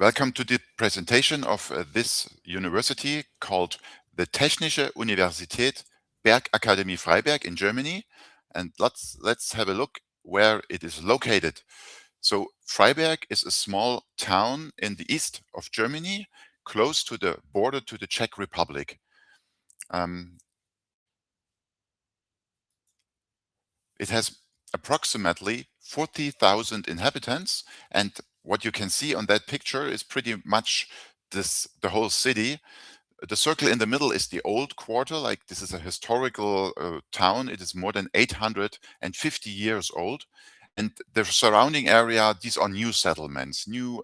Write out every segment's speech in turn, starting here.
Welcome to the presentation of this university called the Technische Universität Bergakademie Freiberg in Germany. And let's have a look where it is located. So Freiberg is a small town in the east of Germany, close to the border to the Czech Republic. It has approximately 40,000 inhabitants, and what you can see on that picture is pretty much the whole city. The circle in the middle is the old quarter, like this is a historical town. It is more than 850 years old. And the surrounding area, these are new settlements, new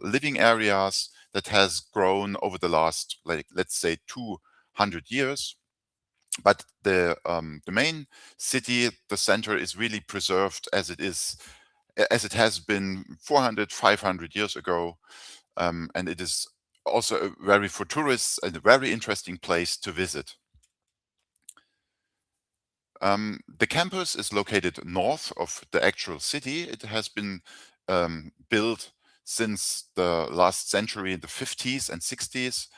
living areas that has grown over the last, like, let's say 200 years. But the main city, the center, is really preserved as it is, as it has been 400, 500 years ago. And it is also very for tourists and a very interesting place to visit. The campus is located north of the actual city. It has been built since the last century, in the 50s and 60s.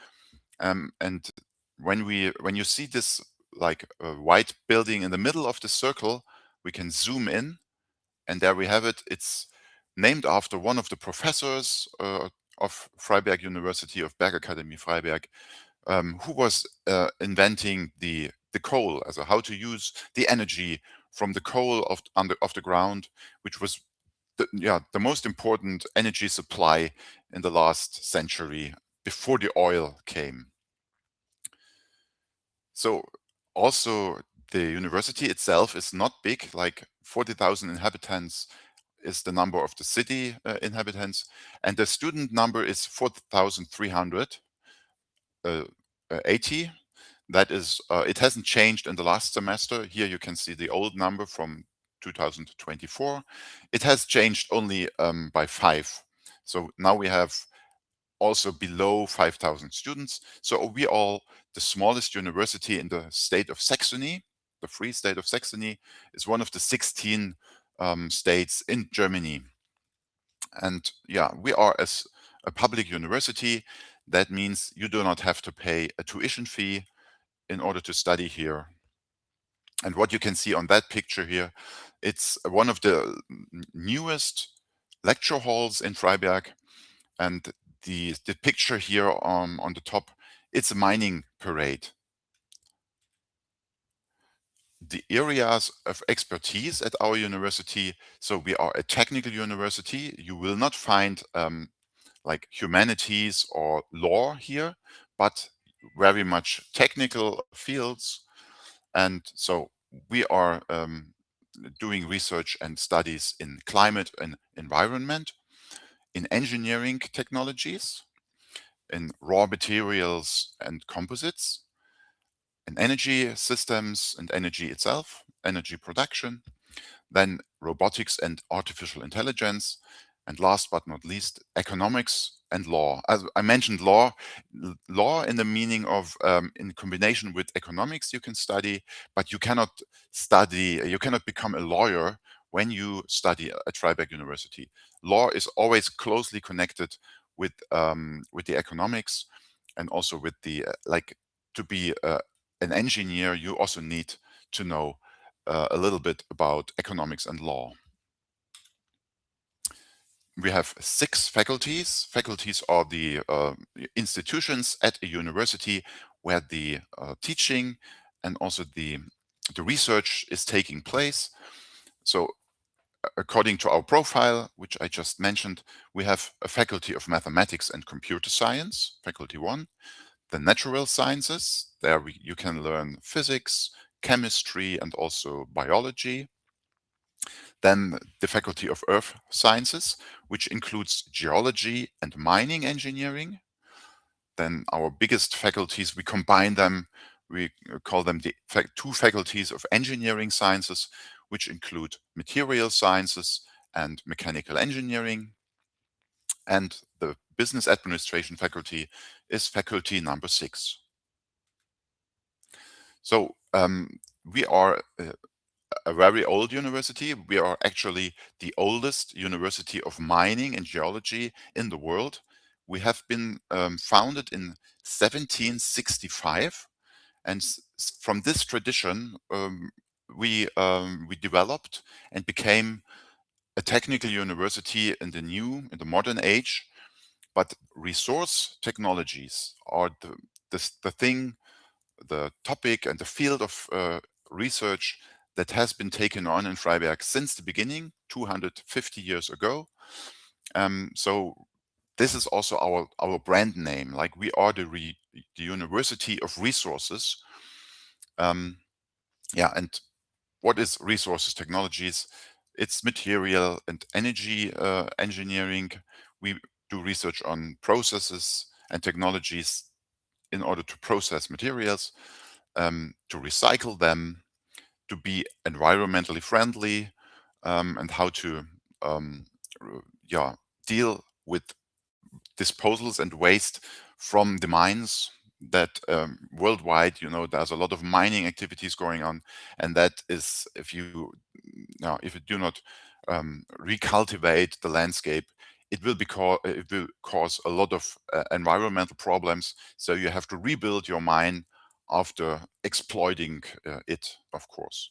And when you see this like a white building in the middle of the circle, we can zoom in, and there we have it. It's named after one of the professors of Freiberg University, of Bergakademie Freiberg, who was inventing the coal, as how to use the energy from the coal of the ground, which was the most important energy supply in the last century before the oil came. So also the university itself is not big, like 40,000 inhabitants is the number of the city inhabitants, and the student number is 4,380. That is, it hasn't changed in the last semester. Here you can see the old number from 2024. It has changed only by 5. So now we have also below 5,000 students. So we are the smallest university in the state of Saxony. The Free State of Saxony is one of the 16 states in Germany. And yeah, we are as a public university. That means you do not have to pay a tuition fee in order to study here. And what you can see on that picture here, it's one of the newest lecture halls in Freiberg. And the picture here on the top, it's a mining parade. The areas of expertise at our university, so we are a technical university. You will not find like humanities or law here, but very much technical fields. And so we are doing research and studies in climate and environment, in engineering technologies, in raw materials and composites, in energy systems and energy itself, energy production, then robotics and artificial intelligence, and last but not least, economics and law. As I mentioned, law in the meaning of in combination with economics you can study, but you cannot become a lawyer when you study at Freiberg University. Law is always closely connected with the economics, and also with the like, to be an engineer, you also need to know a little bit about economics and law. We have 6 faculties. Faculties are the institutions at a university where the teaching and also the research is taking place. So according to our profile, which I just mentioned, we have a faculty of mathematics and computer science, faculty 1, the natural sciences. There you can learn physics, chemistry, and also biology. Then the Faculty of Earth Sciences, which includes geology and mining engineering. Then our biggest faculties, we combine them, we call them the 2 faculties of engineering sciences, which include material sciences and mechanical engineering. And the business administration faculty is faculty number 6. So we are a very old university. We are actually the oldest university of mining and geology in the world. We have been founded in 1765, and from this tradition, we developed and became a technical university in the modern age. But resource technologies are the thing, the topic, and the field of research that has been taken on in Freiberg since the beginning, 250 years ago. So this is also our brand name. Like, we are the University of Resources. Um, yeah, and what is resources technologies? It's material and energy engineering. We do research on processes and technologies in order to process materials, to recycle them, to be environmentally friendly, and how to um, yeah, deal with disposals and waste from the mines that worldwide, there's a lot of mining activities going on, and that is, if you do not recultivate the landscape, it will cause a lot of environmental problems. So you have to rebuild your mine after exploiting it, of course.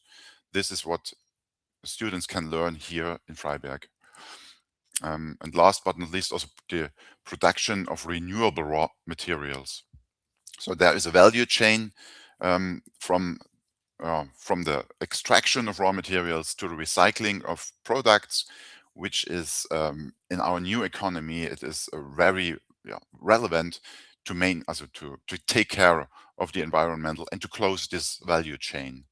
This is what students can learn here in Freiberg. And last but not least, also the production of renewable raw materials. So there is a value chain from the extraction of raw materials to the recycling of products, which is, in our new economy, it is very relevant also to take care of the environmental and to close this value chain.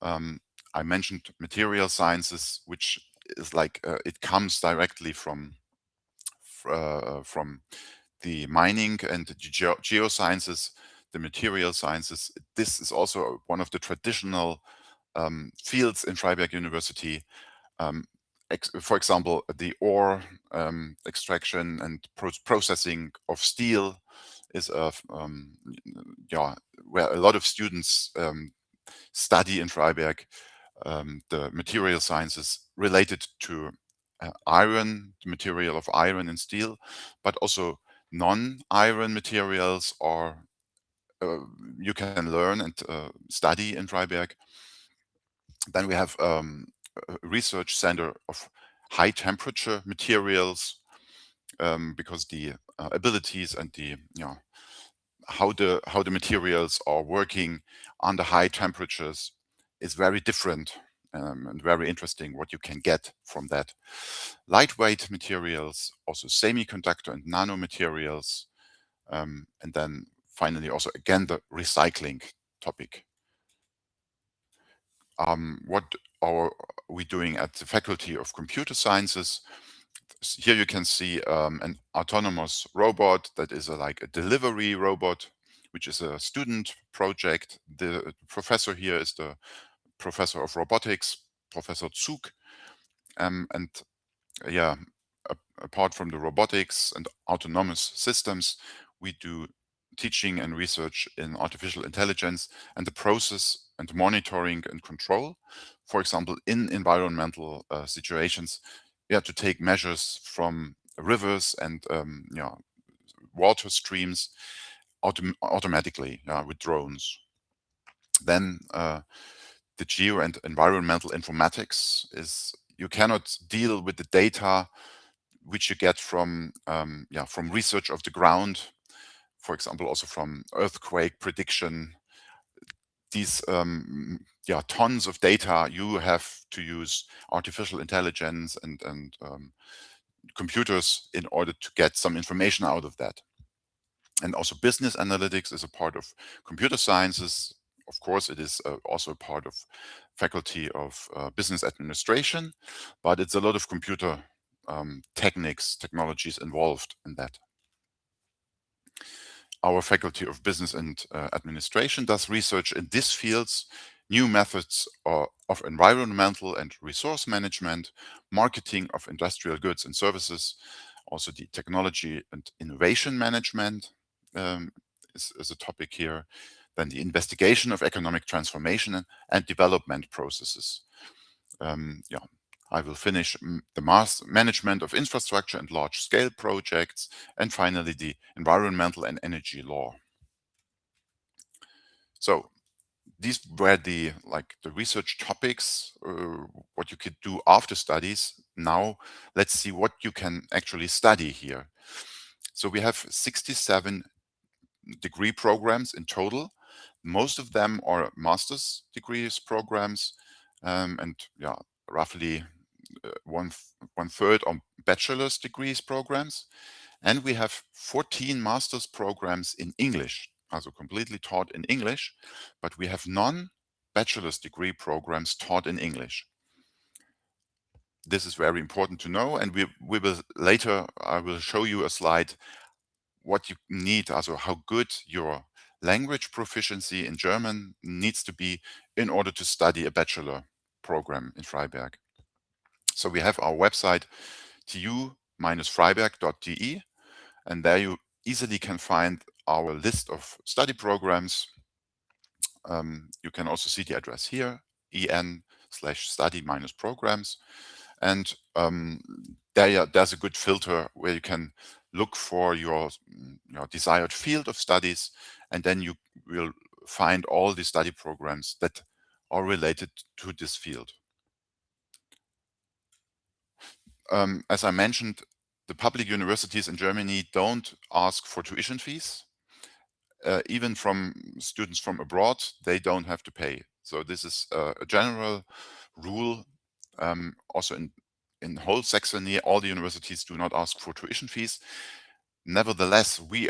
I mentioned material sciences, which is like it comes directly from the mining and the geosciences, the material sciences. This is also one of the traditional fields in Freiberg University. Um, for example, the ore extraction and processing of steel is where a lot of students study in Freiberg. The material sciences related to iron, the material of iron and steel, but also non-iron materials uh, you can learn and study in Freiberg. Then we have a research center of high temperature materials, because the abilities and how the materials are working under high temperatures is very different, and very interesting what you can get from that. Lightweight materials, also semiconductor and nanomaterials, and then finally also again the recycling topic. What are we doing at the Faculty of Computer Sciences? Here you can see an autonomous robot that is like a delivery robot, which is a student project. The professor here is the professor of robotics, Professor Zug. And yeah, apart from the robotics and autonomous systems, we do teaching and research in artificial intelligence and the process and monitoring and control. For example, in environmental situations, to take measures from rivers and water streams automatically with drones. Then the geo and environmental informatics is, you cannot deal with the data which you get from research of the ground, for example, also from earthquake prediction. These tons of data, you have to use artificial intelligence and computers in order to get some information out of that. And also business analytics is a part of computer sciences. Of course, it is also a part of Faculty of Business Administration, but it's a lot of computer technologies involved in that. Our Faculty of Business and Administration does research in these fields: new methods of environmental and resource management, marketing of industrial goods and services, also the technology and innovation management is a topic here. then the investigation of economic transformation and development processes. Yeah, I will finish the management of infrastructure and large-scale projects, and finally the environmental and energy law. So these were the research topics, what you could do after studies. Now let's see what you can actually study here. So we have 67 degree programs in total. Most of them are master's degrees programs, and yeah, roughly one third on bachelor's degrees programs. And we have 14 master's programs in English, also completely taught in English, but we have non-bachelor's degree programs taught in English. This is very important to know, and we will later, I will show you a slide what you need, also how good your language proficiency in German needs to be in order to study a bachelor program in Freiberg. So we have our website tu-freiberg.de, and there you easily can find our list of study programs. You can also see the address here, en/study-programs. And there's a good filter where you can look for your desired field of studies, and then you will find all the study programs that are related to this field. As I mentioned, the public universities in Germany don't ask for tuition fees. Even from students from abroad, they don't have to pay. So this is a general rule. Also in whole Saxony, all the universities do not ask for tuition fees. Nevertheless, we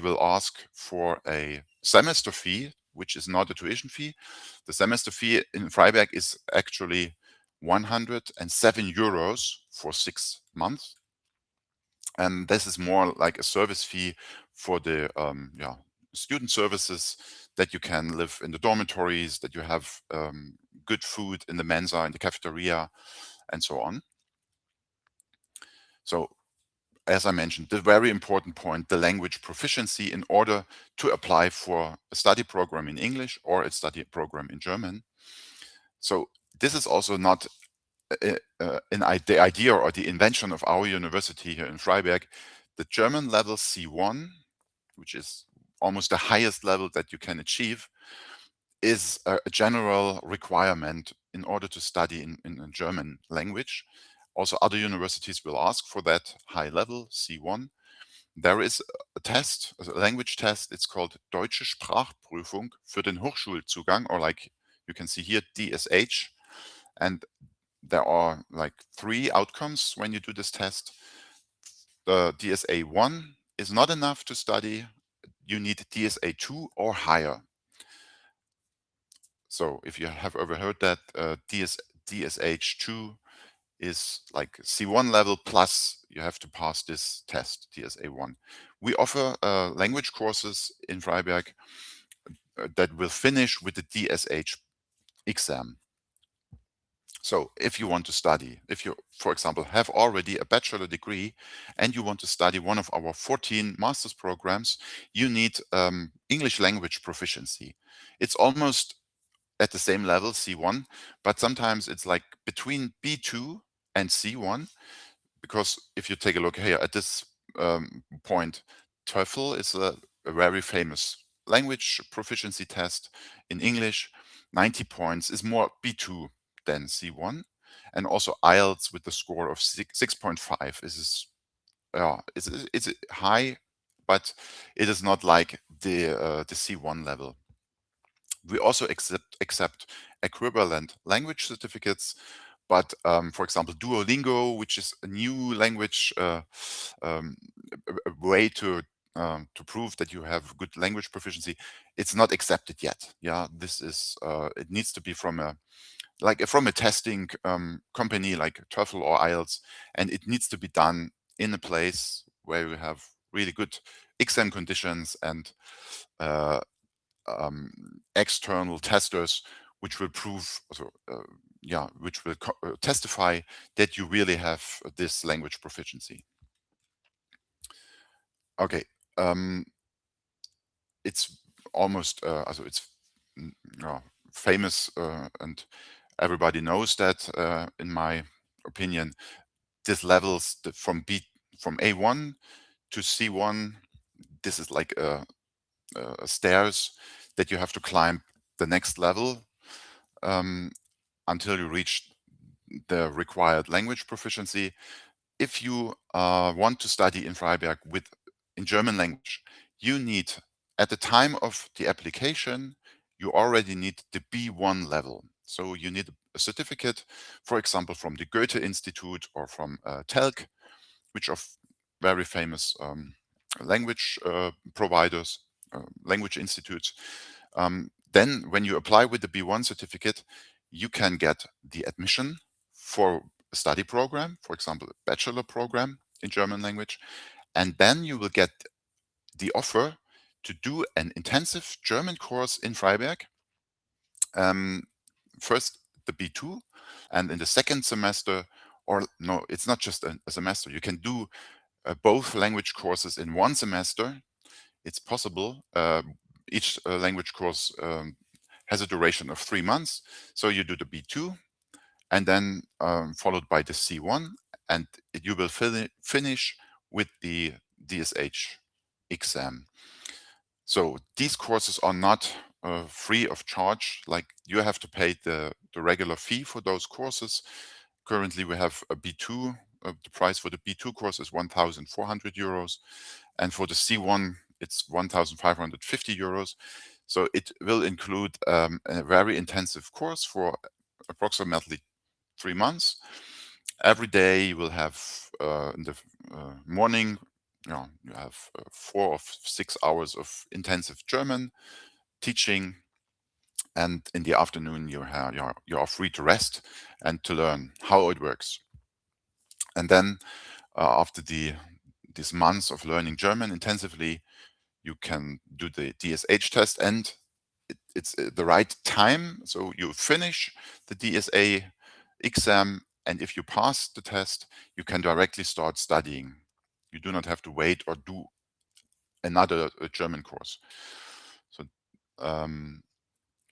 will ask for a semester fee, which is not a tuition fee. The semester fee in Freiberg is actually 107 euros for 6 months. And this is more like a service fee for the student services, that you can live in the dormitories, that you have good food in the mensa, in the cafeteria, and so on. So as I mentioned, the very important point, the language proficiency in order to apply for a study program in English or a study program in German. So this is also not the idea or the invention of our university here in Freiberg. The German level C1, which is almost the highest level that you can achieve, is a general requirement in order to study in a German language. Also, other universities will ask for that high level, C1. There is a test, a language test. It's called Deutsche Sprachprüfung für den Hochschulzugang, or like you can see here, DSH. And there are like 3 outcomes when you do this test. The DSA 1 is not enough to study. You need DSA 2 or higher. So if you have ever heard that, DSH 2 is like C1 level, plus you have to pass this test, DSA 1. We offer language courses in Freiberg that will finish with the DSH exam. So if you want to study, if you, for example, have already a bachelor degree and you want to study one of our 14 master's programs, you need English language proficiency. It's almost at the same level, C1, but sometimes it's like between B2 and C1, because if you take a look here at this point, TOEFL is a very famous language proficiency test in English. 90 points is more B2 than C1, and also IELTS with the score of 6.5 is it's high, but it is not like the C1 level. We also accept equivalent language certificates, but for example, Duolingo, which is a new language a way to prove that you have good language proficiency, it's not accepted yet. Yeah, this is it needs to be from a testing company like TOEFL or IELTS, and it needs to be done in a place where you have really good exam conditions and external testers, which will prove, which will testify that you really have this language proficiency. Okay, it's almost, also it's yeah, famous, and everybody knows that, in my opinion, this levels from A1 to C1. This is like a stairs that you have to climb the next level, um, until you reach the required language proficiency. If you want to study in Freiberg in German language, you need, at the time of the application, you already need the B1 level. So you need a certificate, for example, from the Goethe Institute or from TELC, which are very famous language providers, language institutes. Then when you apply with the B1 certificate, you can get the admission for a study program, for example, a bachelor program in German language. And then you will get the offer to do an intensive German course in Freiberg. First, the B2, and in the second semester, or no, it's not just a semester, you can do both language courses in one semester. It's possible. Each language course has a duration of 3 months. So you do the B2 and then followed by the C1, and you will finish with the DSH exam. So these courses are not free of charge. Like, you have to pay the regular fee for those courses. Currently, we have a B2. The price for the B2 course is 1,400 euros, and for the C1, it's 1,550 euros. So it will include a very intensive course for approximately 3 months. Every day you will have, in the morning, you have 4 or 6 hours of intensive German teaching, and in the afternoon you are free to rest and to learn how it works. And then after these months of learning German intensively, you can do the DSH test, and it's the right time. So you finish the DSA exam, and if you pass the test, you can directly start studying. You do not have to wait or do another German course. So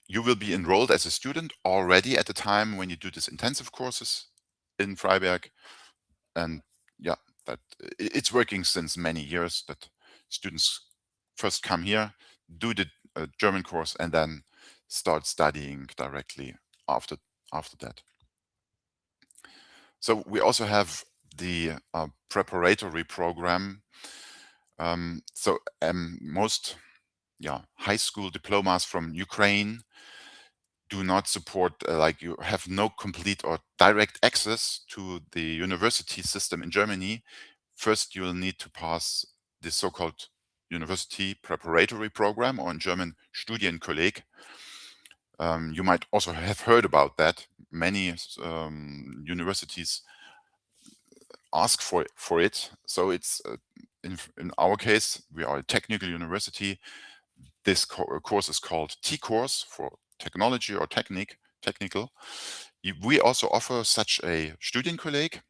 you will be enrolled as a student already at the time when you do these intensive courses in Freiberg. And yeah, it's working since many years that students first come here, do the German course, and then start studying directly after that. So we also have the preparatory program. Most high school diplomas from Ukraine do not support, like, you have no complete or direct access to the university system in Germany. First, you will need to pass the so-called university preparatory program, or in German Studienkolleg. You might also have heard about that. Many universities ask for it. So it's in our case, we are a technical university. This course is called T course, for technology or technical. We also offer such a Studienkolleg,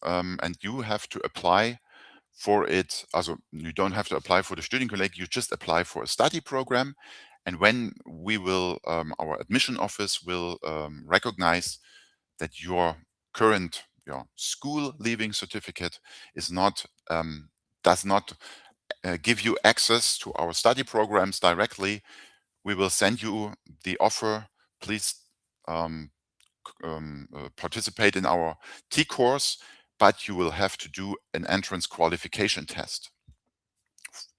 and you have to apply for it. Also, you don't have to apply for the Studienkolleg, you just apply for a study program. And when our admission office will recognize that your current school leaving certificate does not give you access to our study programs directly, we will send you the offer. Please participate in our T course, but you will have to do an entrance qualification test.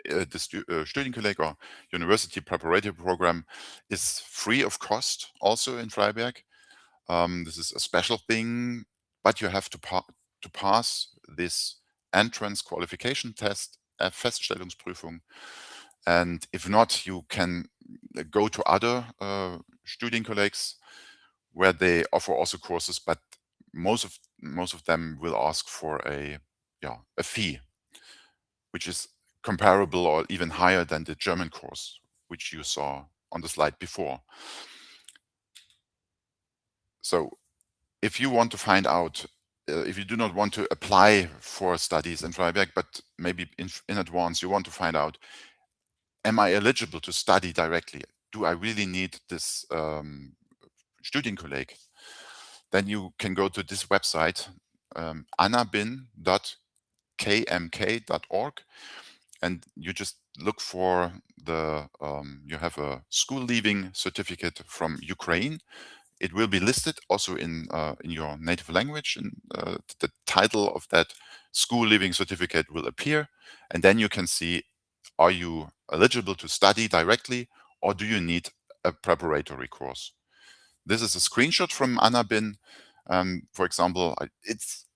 The Studienkolleg, or University Preparatory Program, is free of cost also in Freiberg. This is a special thing, but you have to pass this entrance qualification test, Feststellungsprüfung. And if not, you can go to other Studienkollegs where they offer also courses, but most of them will ask for a fee, which is comparable or even higher than the German course, which you saw on the slide before. So if you want to find out, if you do not want to apply for studies in Freiberg, but maybe in advance you want to find out am I eligible to study directly? Do I really need this Studienkolleg? Then you can go to this website, annabin.kmk.org, and you just look for the, you have a school leaving certificate from Ukraine. It will be listed also in your native language, and the title of that school leaving certificate will appear, and then you can see, are you eligible to study directly, or do you need a preparatory course? This is a screenshot from Annabin. For example, it's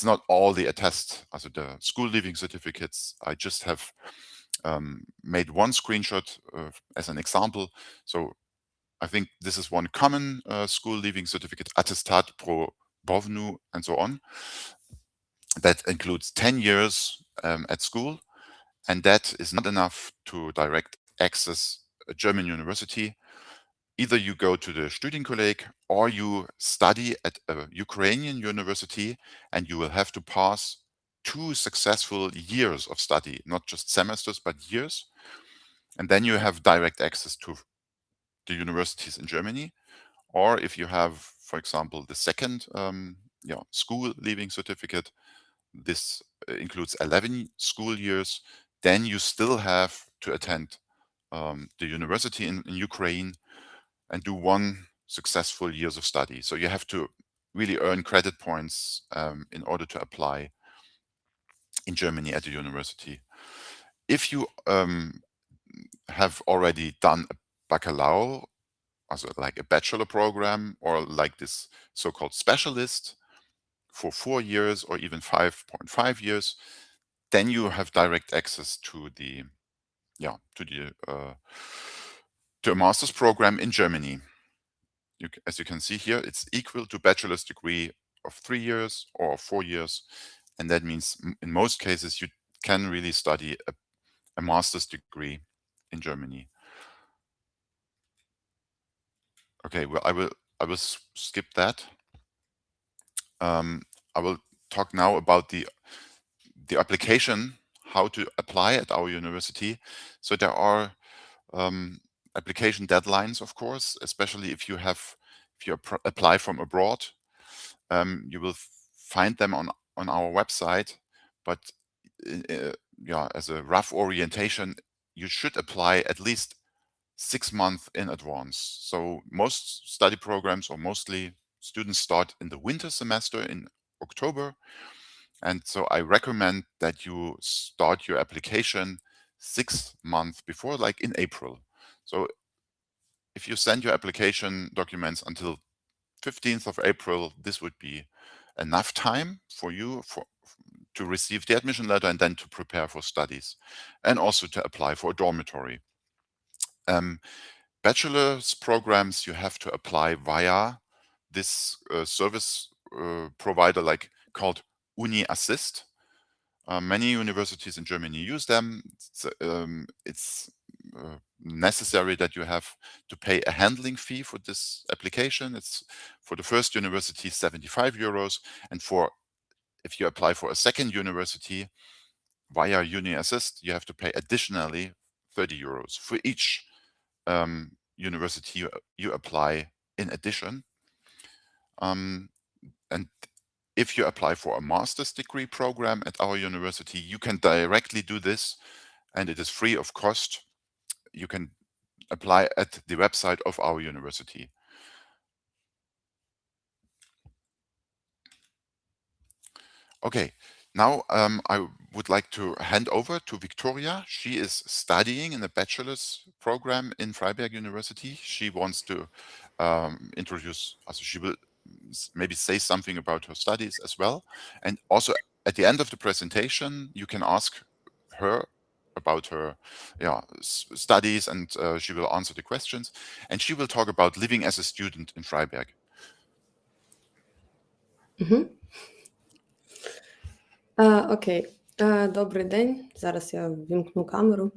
not all the attest, also the school leaving certificates. I just have made one screenshot as an example. So I think this is one common school leaving certificate, Attestat pro Bovnu, and so on. That includes 10 years at school, and that is not enough to direct access a German university. Either you go to the Studienkolleg or you study at a Ukrainian university, and you will have to pass 2 successful years of study, not just semesters, but years. And then you have direct access to the universities in Germany. Or if you have, for example, the second school leaving certificate, this includes 11 school years, then you still have to attend the university in Ukraine and do 1 successful years of study. So you have to really earn credit points in order to apply in Germany at the university. If you have already done a Bachelor, also like a bachelor program, or like this so-called specialist for 4 years or even 5.5 years, then you have direct access to the to a master's program in Germany. As you can see here, it's equal to bachelor's degree of 3 years or 4 years, and that means in most cases you can really study a master's degree in Germany. Okay, well, I will skip that. I will talk now about the application, how to apply at our university. So there are application deadlines, of course, especially if you apply from abroad. You will find them on our website, but as a rough orientation, you should apply at least 6 months in advance. So most study programs, or mostly students, start in the winter semester in October. And so I recommend that you start your application 6 months before, like in April. So if you send your application documents until 15th of April, this would be enough time for you to receive the admission letter and then to prepare for studies, and also to apply for a dormitory. Bachelor's programs, you have to apply via this service provider called Uni Assist. Many universities in Germany use them. It's necessary that you have to pay a handling fee for this application. It's for the first university 75 euros, and if you apply for a second university via Uni Assist, you have to pay additionally 30 euros for each university you apply in addition. And if you apply for a master's degree program at our university, you can directly do this, and it is free of cost. You can apply at the website of our university. Okay, now I would like to hand over to Victoria. She is studying in a bachelor's program in Freiberg University. She wants to introduce, also she will maybe say something about her studies as well. And also at the end of the presentation, you can ask her about her studies, and she will answer the questions. And she will talk about living as a student in Freiberg. Окей. Добрий день. Зараз я ввімкну камеру.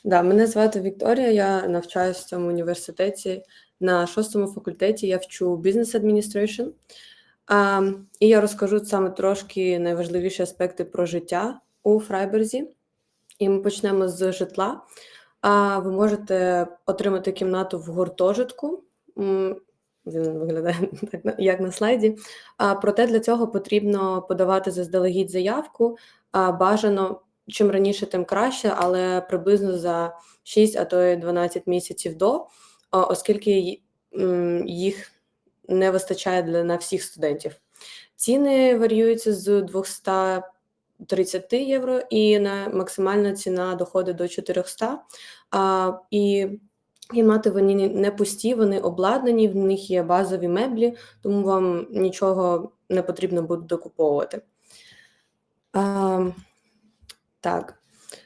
Мене звати Вікторія, я навчаюсь в цьому університеті. На 6-му факультеті я вчу Business Administration. І я розкажу саме трошки найважливіші аспекти про життя у Фрайберзі. І ми почнемо з житла. А ви можете отримати кімнату в гуртожитку. Він виглядає так, як на слайді. Проте для цього потрібно подавати заздалегідь заявку. Бажано чим раніше, тим краще, але приблизно за 6, а то й 12 місяців до, оскільки їх не вистачає на всіх студентів. Ціни варіюються з 230 євро, і максимальна ціна доходить до 400. І кімнати вони не пусті, вони обладнані, в них є базові меблі, тому вам нічого не потрібно буде докуповувати. Так.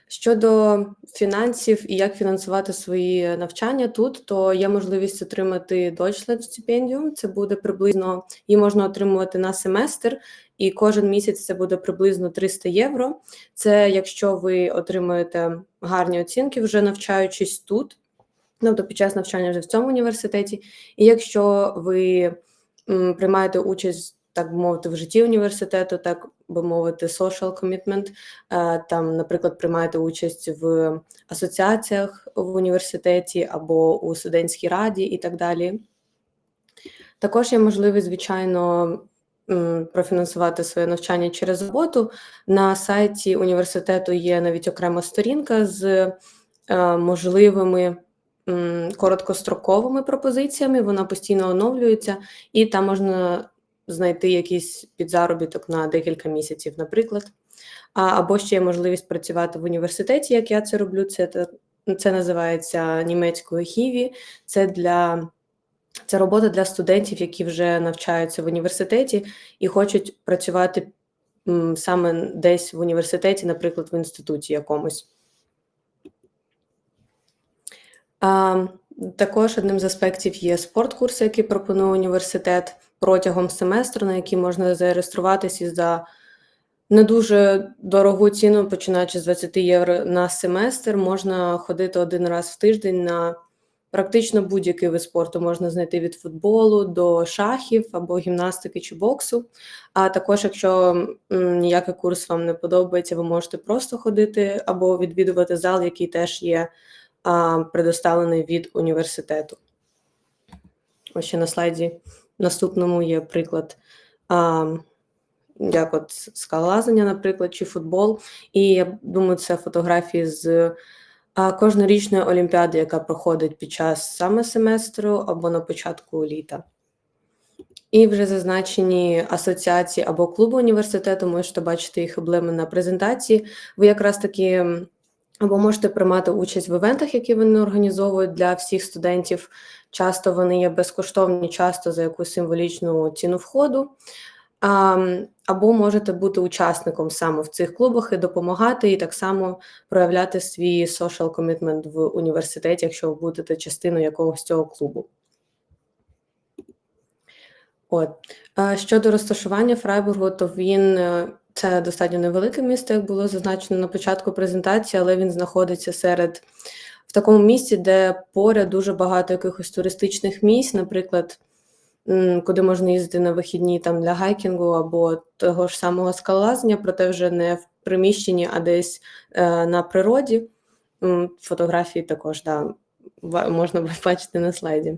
Щодо фінансів і як фінансувати свої навчання тут, то є можливість отримати Deutschland-стипендію. Це буде приблизно, її можна отримувати на семестр, і кожен місяць це буде приблизно 300 євро. Це якщо ви отримуєте гарні оцінки, вже навчаючись тут, тобто під час навчання вже в цьому університеті. І якщо ви приймаєте участь, так би мовити, в житті університету, так би мовити, social commitment, там, наприклад, приймаєте участь в асоціаціях в університеті або у студентській раді і так далі. Також є можливість, звичайно, профінансувати своє навчання через роботу. На сайті університету є навіть окрема сторінка з можливими короткостроковими пропозиціями, вона постійно оновлюється, і там можна знайти якийсь підзаробіток на декілька місяців, наприклад. Або ще є можливість працювати в університеті, як я це роблю, це називається німецькою хіві, це робота для студентів, які вже навчаються в університеті і хочуть працювати саме десь в університеті, наприклад, в інституті якомусь. Також одним з аспектів є спорткурси, які пропонує університет протягом семестру, на які можна зареєструватися за не дуже дорогу ціну, починаючи з 20 євро на семестр. Можна ходити один раз в тиждень на практично будь-який вид спорту. Можна знайти від футболу до шахів або гімнастики чи боксу. А також, якщо ніякий курс вам не подобається, ви можете просто ходити або відвідувати зал, який теж є предоставлений від університету. Ось ще на слайді наступному є приклад, як от скалолазання, наприклад, чи футбол. І я думаю, це фотографії з кожнорічної олімпіади, яка проходить під час саме семестру або на початку літа. І вже зазначені асоціації або клуби університету, можете бачити їх емблеми на презентації. Ви якраз таки або можете приймати участь в івентах, які вони організовують для всіх студентів. Часто вони є безкоштовні, часто за якусь символічну ціну входу. Або можете бути учасником саме в цих клубах і допомагати, і так само проявляти свій social commitment в університеті, якщо ви будете частиною якогось цього клубу. Щодо розташування Фрайбургу, то це достатньо невелике місто, як було зазначено на початку презентації, але він знаходиться в такому місці, де поряд дуже багато якихось туристичних місць, наприклад, куди можна їздити на вихідні там для хайкінгу або того ж самого скалолазання, проте вже не в приміщенні, а десь на природі. Фотографії також можна бачити на слайді.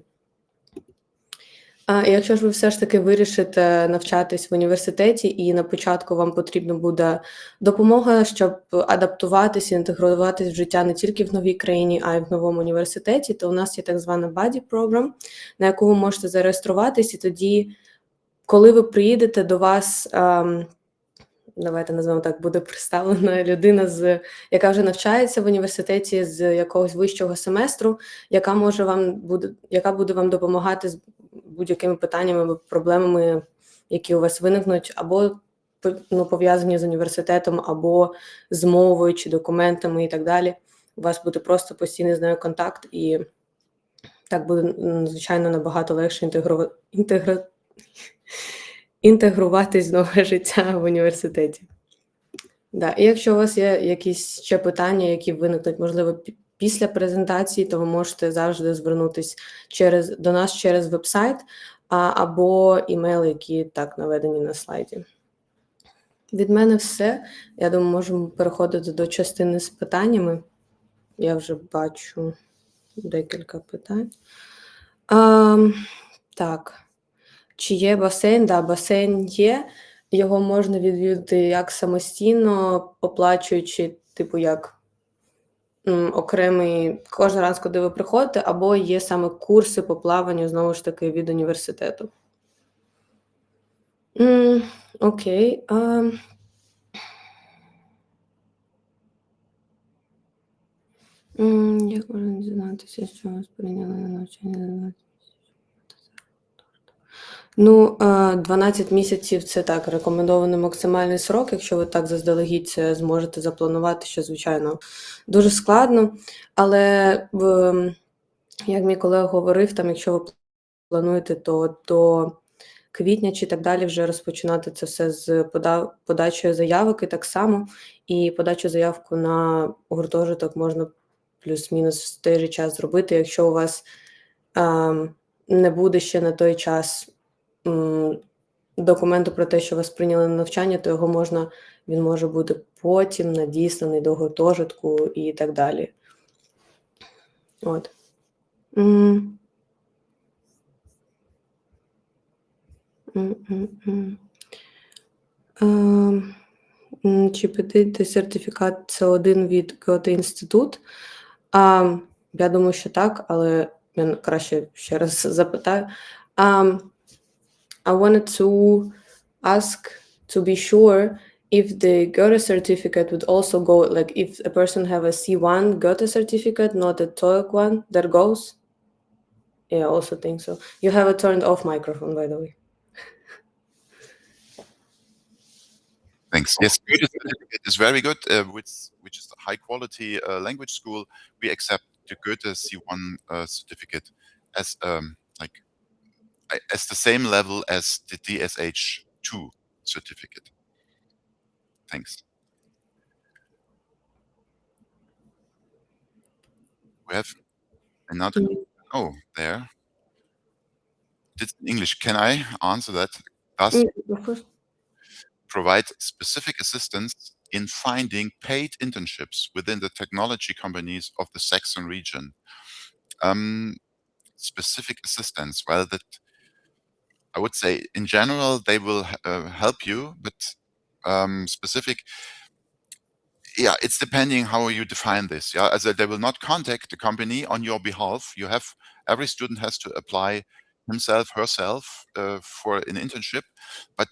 Якщо ж ви все ж таки вирішите навчатись в університеті і на початку вам потрібна буде допомога, щоб адаптуватися, інтегруватись в життя не тільки в новій країні, а й в новому університеті, то у нас є так звана Buddy Program, на яку ви можете зареєструватись, і тоді, коли ви приїдете, до вас, давайте назвемо так, буде представлена людина, яка вже навчається в університеті з якогось вищого семестру, яка буде вам допомагати з будь-якими питаннями або проблемами, які у вас виникнуть, або пов'язані з університетом, або з мовою, чи документами і так далі. У вас буде просто постійний з нею контакт, і так буде, звичайно, набагато легше інтегруватись в нове життя в університеті. І якщо у вас є якісь ще питання, які виникнуть, можливо, після презентації, то ви можете завжди звернутися до нас через веб-сайт або імейли, які так наведені на слайді. Від мене все. Я думаю, можемо переходити до частини з питаннями. Я вже бачу декілька питань. Так. Чи є басейн? Да, басейн є. Його можна відвідати як самостійно, оплачуючи, типу, як окремий кожен раз, куди ви приходите, або є саме курси по плаванню, знову ж таки, від університету. Окей. Як можна дізнатися, що вас прийняли на навчання? 12 місяців – це так, рекомендований максимальний срок. Якщо ви так заздалегідь це зможете запланувати, що, звичайно, дуже складно. Але, як мій колега говорив, там, якщо ви плануєте, то до квітня чи так далі вже розпочинати це все з подачою заявок і так само. І подачу заявку на гуртожиток можна плюс-мінус в той же час зробити. Якщо у вас не буде ще на той час документу про те, що вас прийняли на навчання, то він може бути потім надісланий до гуртожитку і так далі. От. Чи потрібен сертифікат С1 від Гьоте-інститут? Я думаю, що так, але я краще ще раз запитаю. I wanted to ask to be sure if the Goethe certificate would also go, like if a person have a C1 Goethe certificate, not a TOEIC one, that goes? Yeah, I also think so. You have a turned off microphone, by the way. Thanks. Yes, Goethe certificate is very good, which is a high quality language school. We accept the Goethe C1 certificate as the same level as the DSH2 certificate. Thanks. We have another. Oh, there. It's in English. Can I answer that? Does provide specific assistance in finding paid internships within the technology companies of the Saxon region. Specific assistance, well, that I would say in general they will help you, but specific, yeah, it's depending how you define this. Yeah, as they will not contact the company on your behalf. Every student has to apply himself, herself for an internship, but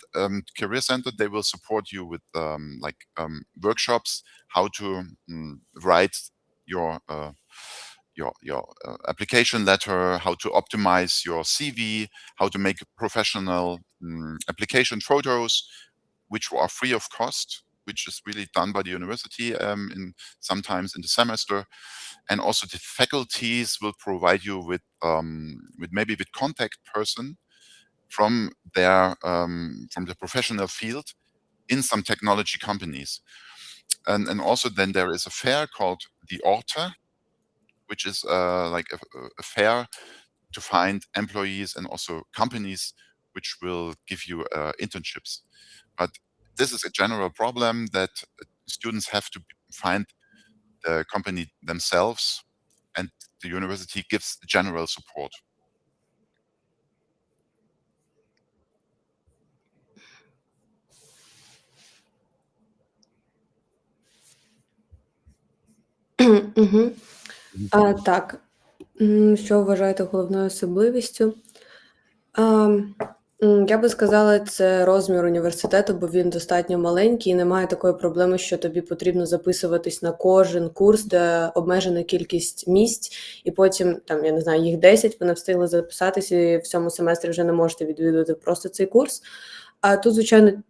Career Center, they will support you with workshops, how to write your application letter, how to optimize your CV, how to make professional application photos, which are free of cost, which is really done by the university sometimes in the semester. And also the faculties will provide you with maybe with contact person from the professional field in some technology companies. And also then there is a fair called the Orte, which is like a fair to find employees and also companies which will give you internships. But this is a general problem that students have to find the company themselves, and the university gives general support. Так. Що вважаєте головною особливістю? Я би сказала, це розмір університету, бо він достатньо маленький і немає такої проблеми, що тобі потрібно записуватись на кожен курс, де обмежена кількість місць, і потім, там, я не знаю, їх 10, ви не встигли записатися, і в цьому семестрі вже не можете відвідувати просто цей курс. А тут, звичайно,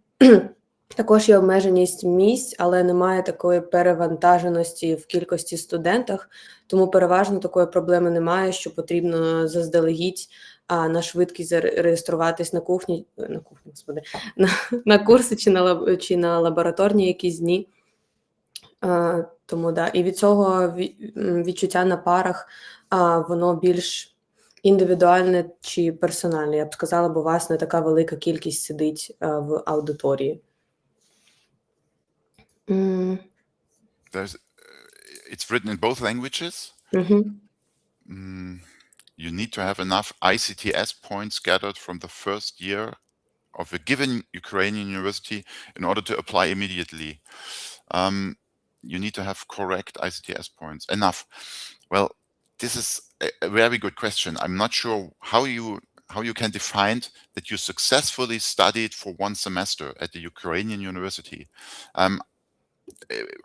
також є обмеженість місць, але немає такої перевантаженості в кількості студентах, тому переважно такої проблеми немає, що потрібно заздалегідь на швидкість зареєструватись на курси чи на лабораторні якісь дні. Тому да, і від цього відчуття на парах воно більш індивідуальне чи персональне. Я б сказала, бо у вас не така велика кількість сидить в аудиторії. It's written in both languages. You need to have enough ICTS points gathered from the first year of a given Ukrainian university in order to apply immediately. You need to have correct ICTS points. Enough. Well, this is a very good question. I'm not sure how you can define that you successfully studied for one semester at the Ukrainian university.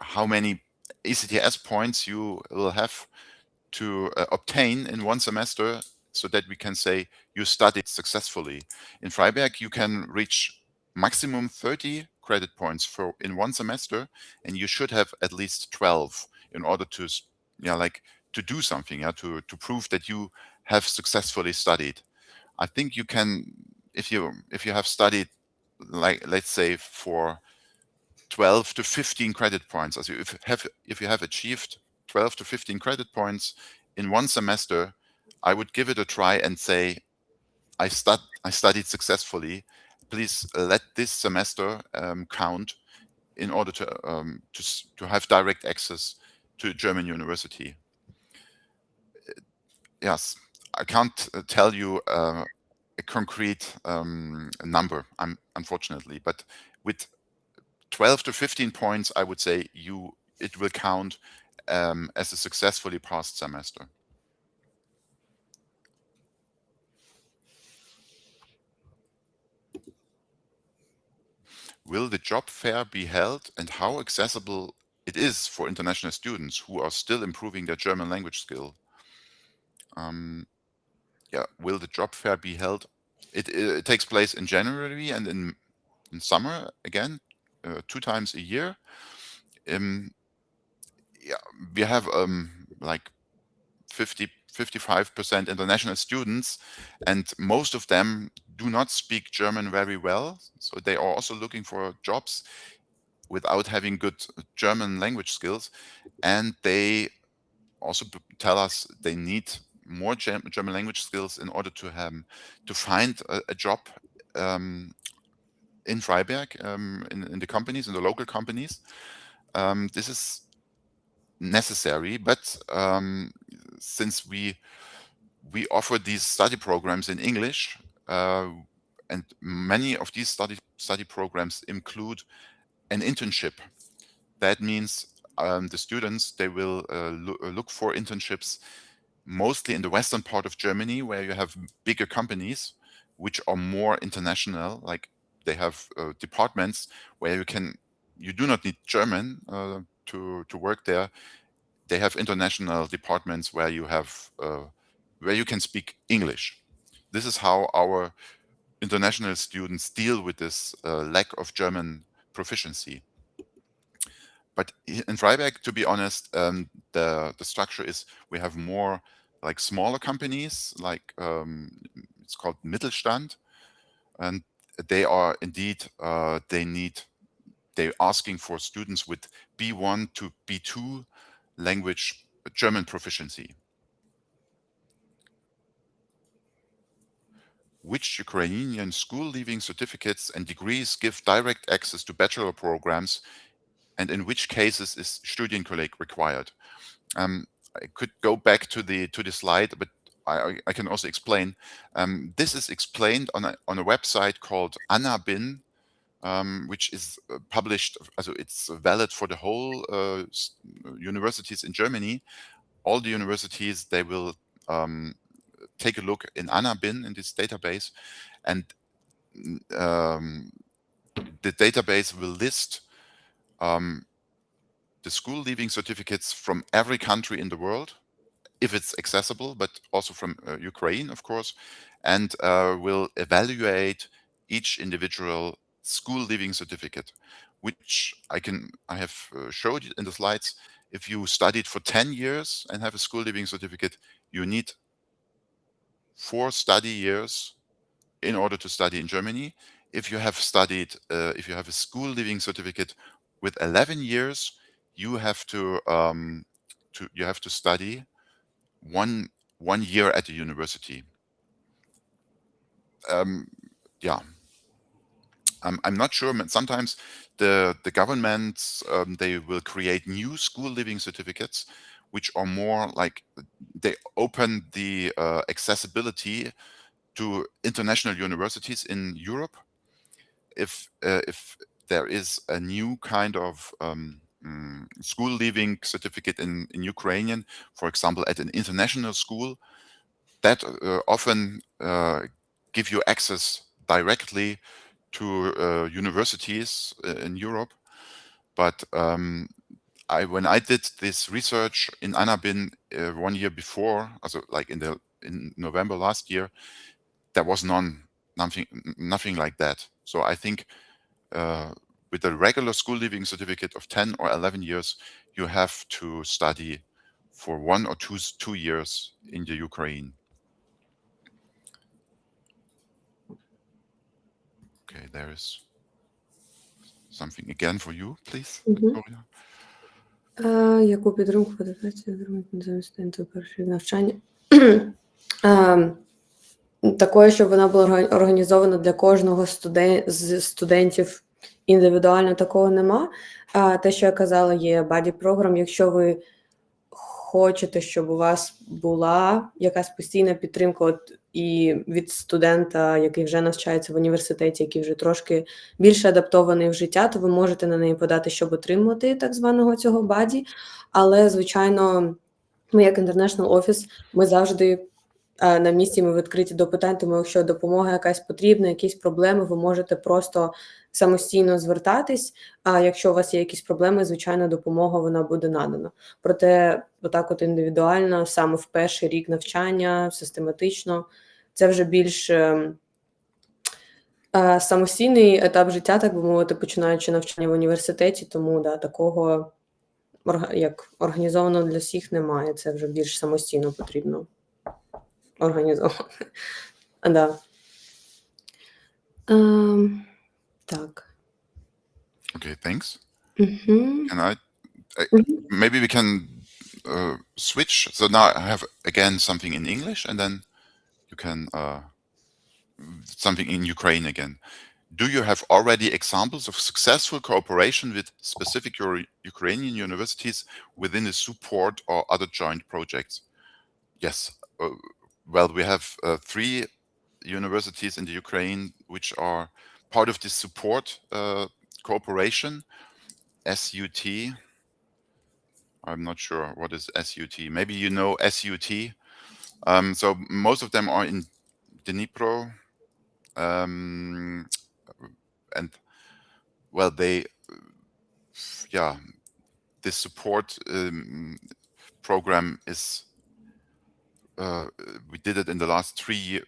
How many ECTS points you will have to obtain in one semester so that we can say you studied successfully. In Freiberg, you can reach maximum 30 credit points for in one semester, and you should have at least 12 in order to to do something, to prove that you have successfully studied. I think you can, if you have studied, like, let's say, for 12 to 15 credit points, as if you have achieved 12 to 15 credit points in one semester, I would give it a try and say, I studied successfully. Please let this semester count in order to have direct access to a German university. Yes, I can't tell you a concrete number, unfortunately, but with 12 to 15 points, I would say it will count as a successfully passed semester. Will the job fair be held, and how accessible it is for international students who are still improving their German language skill? Yeah, will the job fair be held? It takes place in January and in summer again, 2 times a year. Yeah, we have like 55% international students, and most of them do not speak German very well. So they are also looking for jobs without having good German language skills. And they also tell us they need more German language skills in order to find a job in Freiberg, in the companies, in the local companies. This is necessary, but since we offer these study programs in English, and many of these study programs include an internship. That means the students, they will look for internships mostly in the western part of Germany, where you have bigger companies which are more international. Like, they have departments where you do not need German to work there. They have international departments where you can speak English. This is how our international students deal with this lack of German proficiency. But in Freiberg, to be honest, the structure is we have more like smaller companies, like it's called Mittelstand, and they are indeed they're asking for students with B1 to B2 language German proficiency. Which Ukrainian school leaving certificates and degrees give direct access to bachelor programs, and in which cases is Studienkolleg required? I could go back to the slide, but I can also explain. This is explained on a website called AnnaBin, which is published, also it's valid for the whole universities in Germany. All the universities, they will take a look in AnnaBin, in this database, and the database will list the school leaving certificates from every country in the world, if it's accessible, but also from Ukraine, of course, and will evaluate each individual school leaving certificate, which I have showed you in the slides. If you studied for 10 years and have a school leaving certificate, you need 4 study years in order to study in Germany. If you have studied, if you have a school leaving certificate with 11 years, you have to study one year at the university. Yeah, I'm not sure. Sometimes the governments, they will create new school living certificates, which are more like they open the accessibility to international universities in Europe. If there is a new kind of school leaving certificate in Ukrainian, for example, at an international school, that often give you access directly to universities in Europe. But when I did this research in Annabin 1 year before, also like in November last year, there was nothing like that. So I think with a regular school leaving certificate of 10 or 11 years, you have to study for 1 or 2 years in the Ukraine. Okay, there is something again for you, please, Victoria. Яку підтримку подивитися за студентів перших навчання? Такою, щоб вона була організована для кожного з студентів індивідуально, такого нема. Те, що я казала, є body program. Якщо ви хочете, щоб у вас була якась постійна підтримка і від студента, який вже навчається в університеті, який вже трошки більше адаптований в життя, то ви можете на неї подати, щоб отримувати так званого цього body. Але, звичайно, ми як International Office, ми завжди на місці, ми відкриті до питань, тому якщо допомога якась потрібна, якісь проблеми, ви можете просто самостійно звертатись, а якщо у вас є якісь проблеми, звичайно, допомога вона буде надана. Проте, отак от індивідуально, саме в перший рік навчання, систематично, це вже більш самостійний етап життя, так би мовити, починаючи навчання в університеті, тому такого, як організовано для всіх, немає, це вже більш самостійно потрібно організовано. Так. Okay, thanks. Can maybe we can switch. So now I have again something in English, and then you can something in Ukraine again. Do you have already examples of successful cooperation with specific Ukrainian universities within the support or other joint projects? Yes. Well, we have 3 universities in the Ukraine which are part of this support cooperation. SUT. I'm not sure what is SUT. Maybe you know SUT. So most of them are in Dnipro. And well, this support program is we did it in the last 3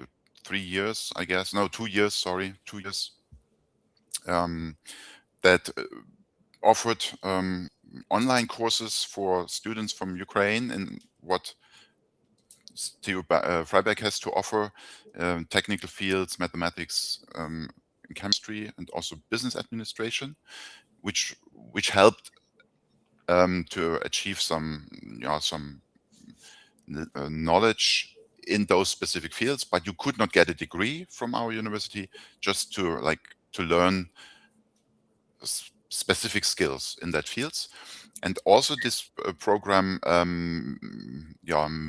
years, I guess. No, 2 years, sorry, 2 years. That offered online courses for students from Ukraine and what TU Freiberg has to offer, technical fields, mathematics, chemistry, and also business administration, which helped to achieve some knowledge in those specific fields. But you could not get a degree from our university, just to learn specific skills in that fields. And also this program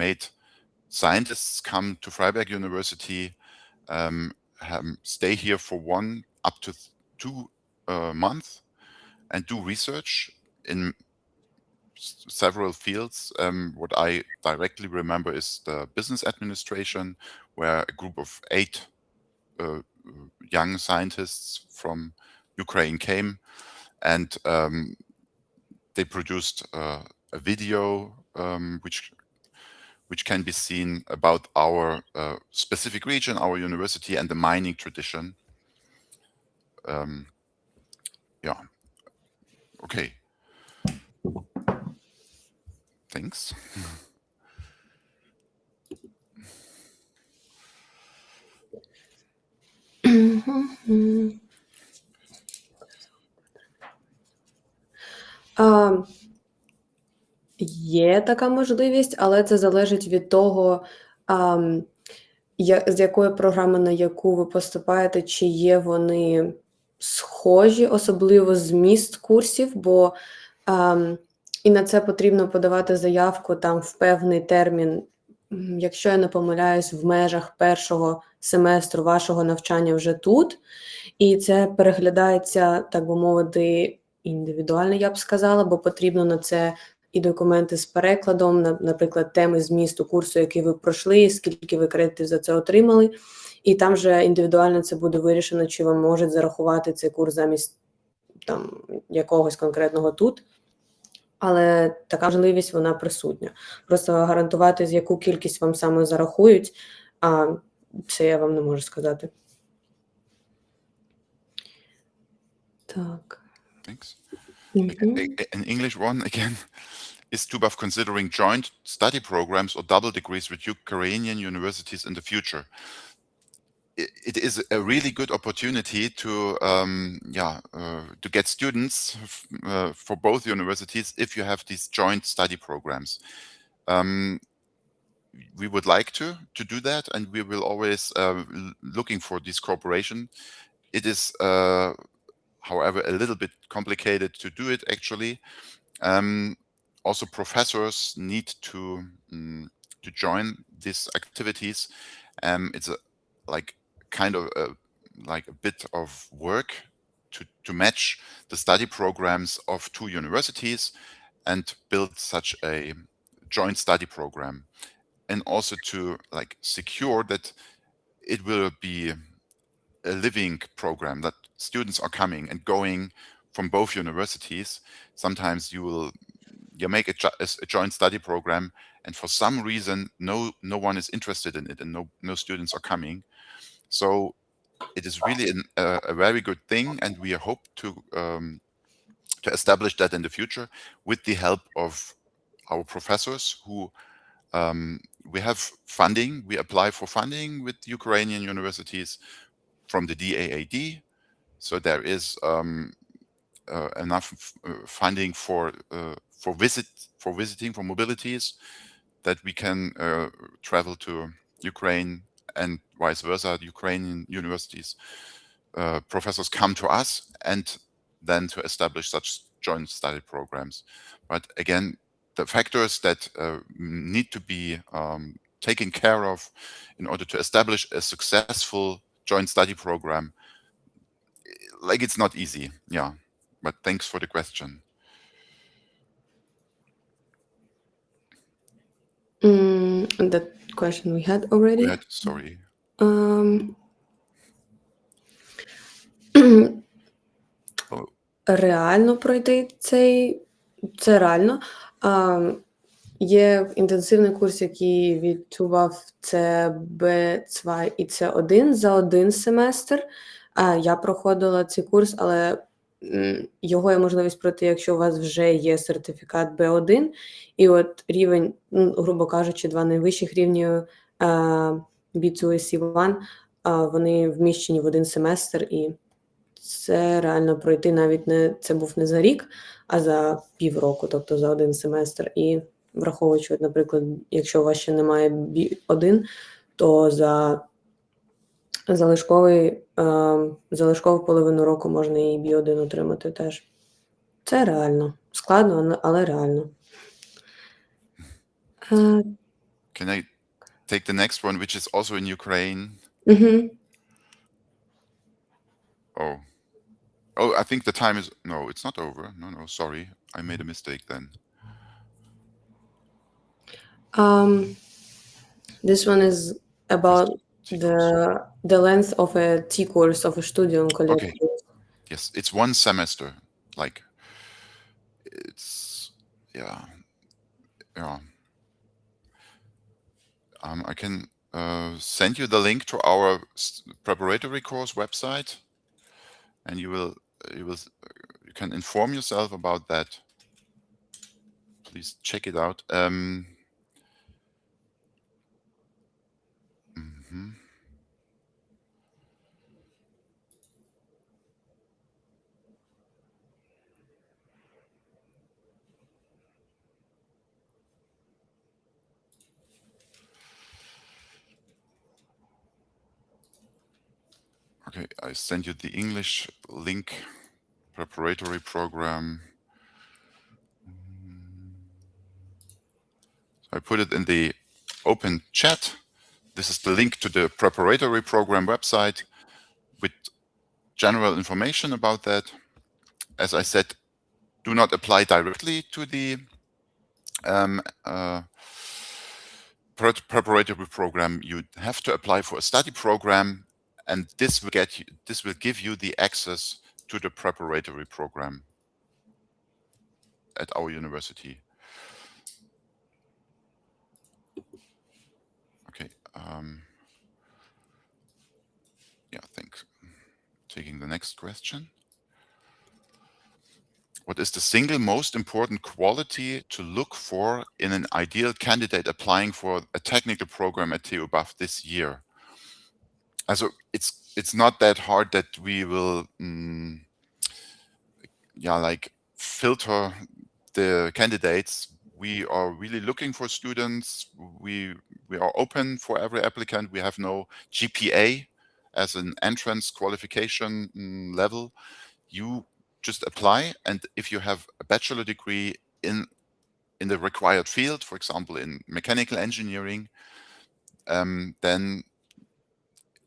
made scientists come to Freiberg University, stay here for 1 up to 2 months and do research in several fields. What I directly remember is the business administration, where a group of 8 young scientists from Ukraine came, and they produced a video which can be seen about our specific region, our university, and the mining tradition. Okay. Thanks. Є така можливість, але це залежить від того, з якої програми на яку ви поступаєте, чи є вони схожі, особливо зміст курсів, бо і на це потрібно подавати заявку там в певний термін, якщо я не помиляюсь, в межах першого семестру вашого навчання вже тут, і це переглядається, так би мовити, індивідуально, я б сказала, бо потрібно на це і документи з перекладом, наприклад, теми змісту курсу, який ви пройшли, скільки ви кредитів за це отримали, і там вже індивідуально це буде вирішено, чи вам можуть зарахувати цей курс замість там якогось конкретного тут. Але така можливість, вона присутня. Просто гарантувати, з яку кількість вам саме зарахують, це я вам не можу сказати. Так. Thanks. Mm-hmm. An English one again. Is TUBAF considering joint study programs or double degrees with Ukrainian universities in the future? It is a really good opportunity to get students for both universities if you have these joint study programs. We would like to do that, and we will always looking for this cooperation. It is, however, a little bit complicated to do it actually. Also, professors need to join these activities. It's a bit of work to match the study programs of two universities and build such a joint study program, and also to secure that it will be a living program, that students are coming and going from both universities. Sometimes you make a joint study program, and for some reason no one is interested in it, and no students are coming. So it is really a very good thing, and we hope to establish that in the future with the help of our professors who we have funding. We apply for funding with Ukrainian universities from the DAAD, so there is enough funding for visiting, for mobilities, that we can travel to Ukraine, and vice versa. The Ukrainian universities professors come to us, and then to establish such joint study programs. But again, the factors that need to be taken care of in order to establish a successful joint study program, it's not easy. Yeah, but thanks for the question. That question we had already. Sorry. Реально пройти це реально. Є інтенсивний курс, який від TUBAF, це B2 і C1 за один семестр. Я проходила цей курс, але його є можливість пройти, якщо у вас вже є сертифікат B1. І от рівень, грубо кажучи, два найвищих рівні B2 і C1, вони вміщені в один семестр, і це реально пройти навіть це був не за рік, а за півроку, тобто за один семестр. І враховуючи, наприклад, якщо у вас ще немає B1, то за залишкову половину року можна і B1 отримати теж. Це реально. Складно, але реально. Can I take the next one, which is also in Ukraine? Mm-hmm. Oh, I think the time is... No, it's not over. No, sorry. I made a mistake then. This one is about the length of a T course of a Studium collective. Okay. Yes, it's one semester. It's... Yeah. I can send you the link to our preparatory course website, and you can inform yourself about that. Please check it out. Okay, I send you the English link, preparatory program. I put it in the open chat. This is the link to the preparatory program website with general information about that. As I said, do not apply directly to the preparatory program. You have to apply for a study program, and this will give you the access to the preparatory program at our university. Okay. Yeah, thanks. Taking the next question. What is the single most important quality to look for in an ideal candidate applying for a technical program at TUBAF this year? Also, it's not that hard that we will like filter the candidates. We are really looking for students. We are open for every applicant. We have no GPA as an entrance qualification level. You just apply, and if you have a bachelor degree in the required field, for example in mechanical engineering, then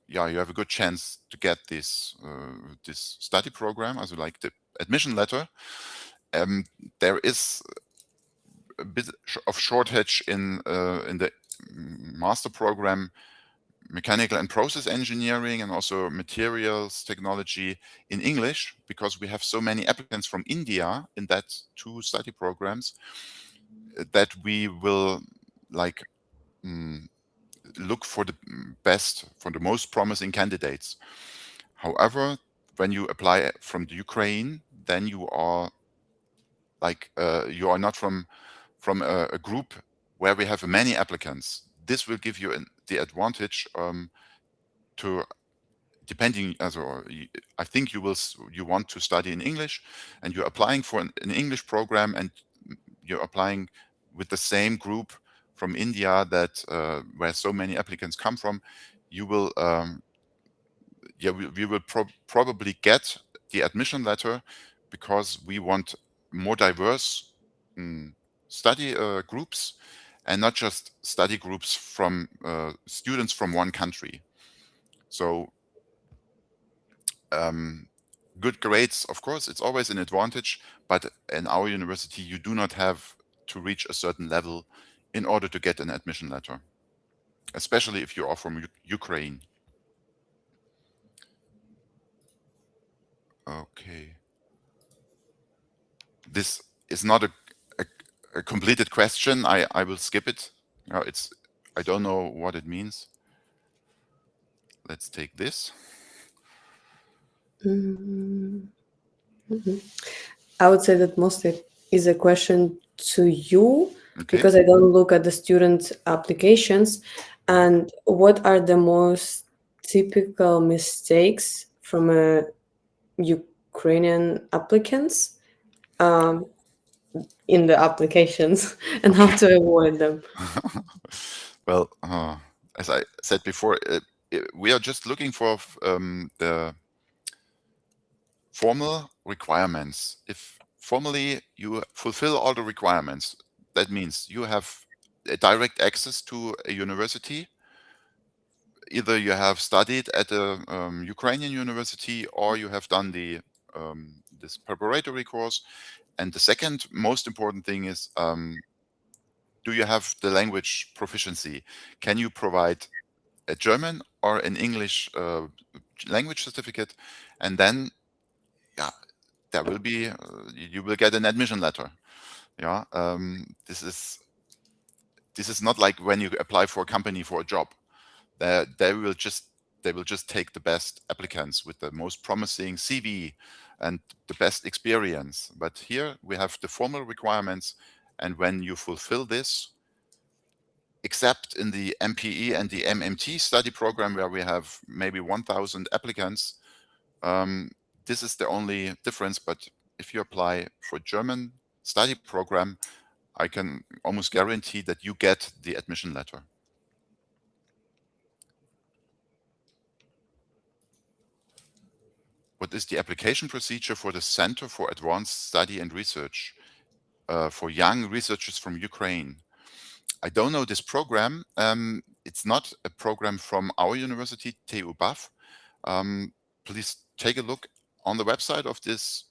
you have a good chance to get this study program, also like the admission letter. There is a bit of shortage in the master program, mechanical and process engineering, and also materials technology in English, because we have so many applicants from India in that two study programs that we will look for the best, for the most promising candidates. However, when you apply from the Ukraine, then you are not from a group where we have many applicants. This will give you the advantage to, depending, I think you want to study in English, and you're applying for an English program, and you're applying with the same group from India that where so many applicants come from. You will we will probably get the admission letter, because we want more diverse study groups, and not just study groups from students from one country. So good grades, of course, it's always an advantage, but in our university you do not have to reach a certain level in order to get an admission letter, especially if you are from Ukraine. Okay. This is not a completed question. I will skip it. I don't know what it means. Let's take this. Mhm. I would say that mostly is a question to you, Okay. because I don't look at the student applications. And what are the most typical mistakes from Ukrainian applicants in the applications, and how to avoid them? Well, as I said before, we are just looking for the formal requirements. If formally you fulfill all the requirements, that means you have a direct access to a university. Either you have studied at a Ukrainian university, or you have done this preparatory course. And the second most important thing is, do you have the language proficiency? Can you provide a German or an English language certificate? And then, there will be you will get an admission letter. This is not like when you apply for a company for a job. They will just take the best applicants with the most promising CV and the best experience. But here we have the formal requirements, and when you fulfill this, except in the MPE and the MMT study program, where we have maybe 1,000 applicants, this is the only difference. But if you apply for German study program, I can almost guarantee that you get the admission letter. what is the application procedure for the Center for Advanced Study and Research for young researchers from Ukraine? I don't know this program. It's not a program from our university, TUBAF. Please take a look on the website of this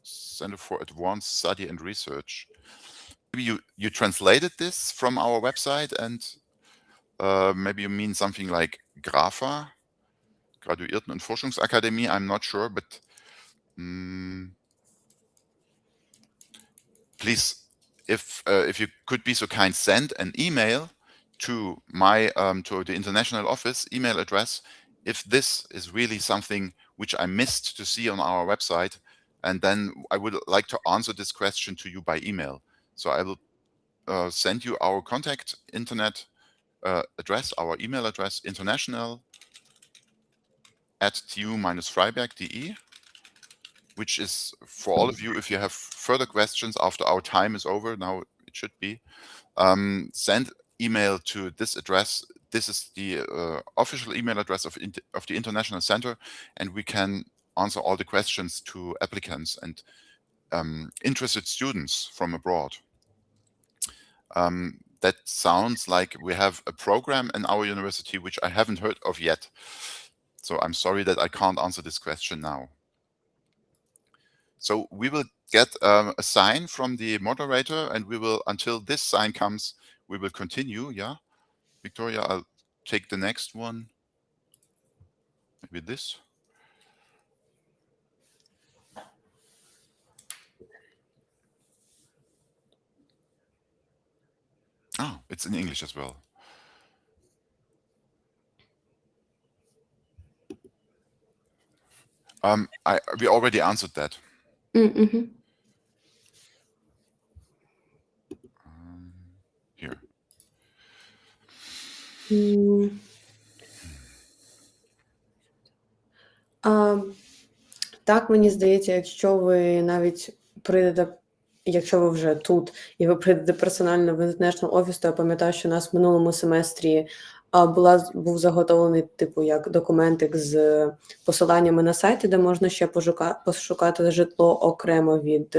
Center for Advanced Study and Research. Maybe you translated this from our website, and maybe you mean something like GRAFA, Graduierten- und Forschungsakademie. I'm not sure, but please, if you could be so kind, send an email to my to the international office email address if this is really something which I missed to see on our website, and then I would like to answer this question to you by email. So I will send you our contact internet address, our email address, international@tu-freiberg.de, which is for all of you. If you have further questions after our time is over, now it should be, send email to this address. This is the official email address of the International Center, and we can answer all the questions to applicants and interested students from abroad. That sounds like we have a program in our university which I haven't heard of yet. So I'm sorry that I can't answer this question now. So we will get a sign from the moderator, and we will, until this sign comes, we will continue. Yeah, Victoria, I'll take the next one. Maybe this. Oh, it's in English as well. We already answered that. Mm-hmm. Here. Так, мені здається, якщо ви навіть прийдете, якщо ви вже тут, і ви прийдете персонально в International Office, то я пам'ятаю, що у нас в минулому семестрі був заготовлений, типу, як документик з посиланнями на сайти, де можна ще пошукати житло окремо від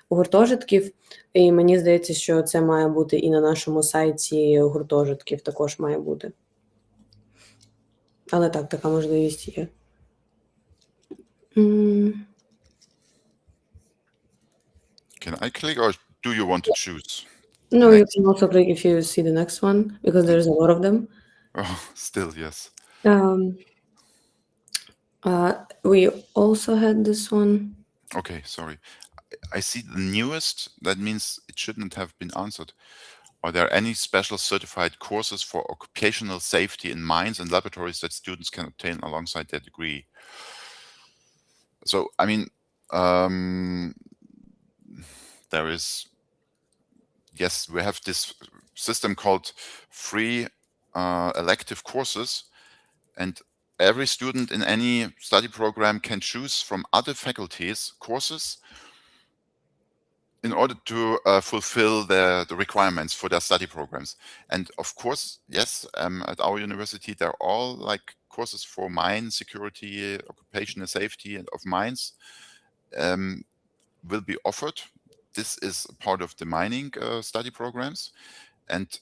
гуртожитків. І мені здається, що це має бути і на нашому сайті гуртожитків також має бути. Але так, така можливість є. Can I click, or do you want to choose? No, you can also click if you see the next one, because there's a lot of them. Oh, still, yes. We also had this one. Okay, sorry. I see the newest. That means it shouldn't have been answered. Are there any special certified courses for occupational safety in mines and laboratories that students can obtain alongside their degree? So, I mean, there is, yes, we have this system called free elective courses, and every student in any study program can choose from other faculties courses in order to fulfill the requirements for their study programs. And of course, yes, at our university, they're all like courses for mine security, occupational safety of mines will be offered. This is part of the mining study programs. And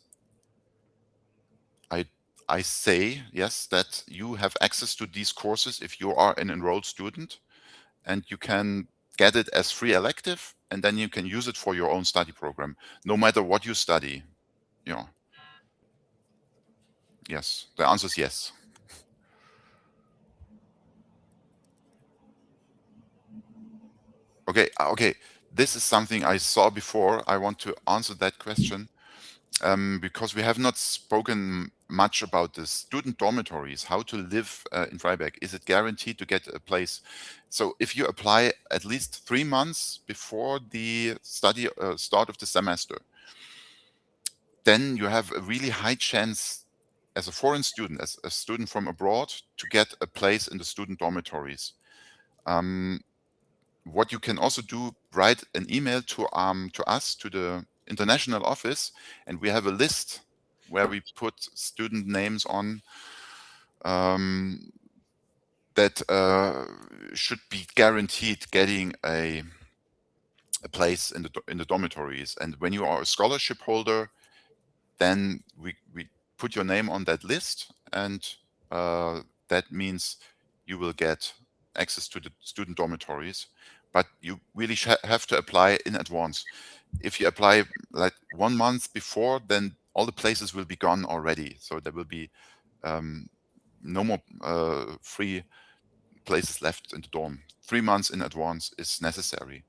I say, yes, that you have access to these courses if you are an enrolled student, and you can get it as free elective, and then you can use it for your own study program, no matter what you study. Yeah. Yes, the answer is yes. Okay, this is something I saw before. I want to answer that question because we have not spoken much about the student dormitories, how to live in Freiberg. Is it guaranteed to get a place? So if you apply at least 3 months before the study start of the semester, then you have a really high chance as a foreign student, as a student from abroad, to get a place in the student dormitories. What you can also do, write an email to us, to the international office, and we have a list where we put student names on that should be guaranteed getting a place in the dormitories. And when you are a scholarship holder, then we put your name on that list, and that means you will get access to the student dormitories. But you really have to apply in advance. If you apply like 1 month before, then all the places will be gone already. So there will be no more free places left in the dorm. 3 months in advance is necessary.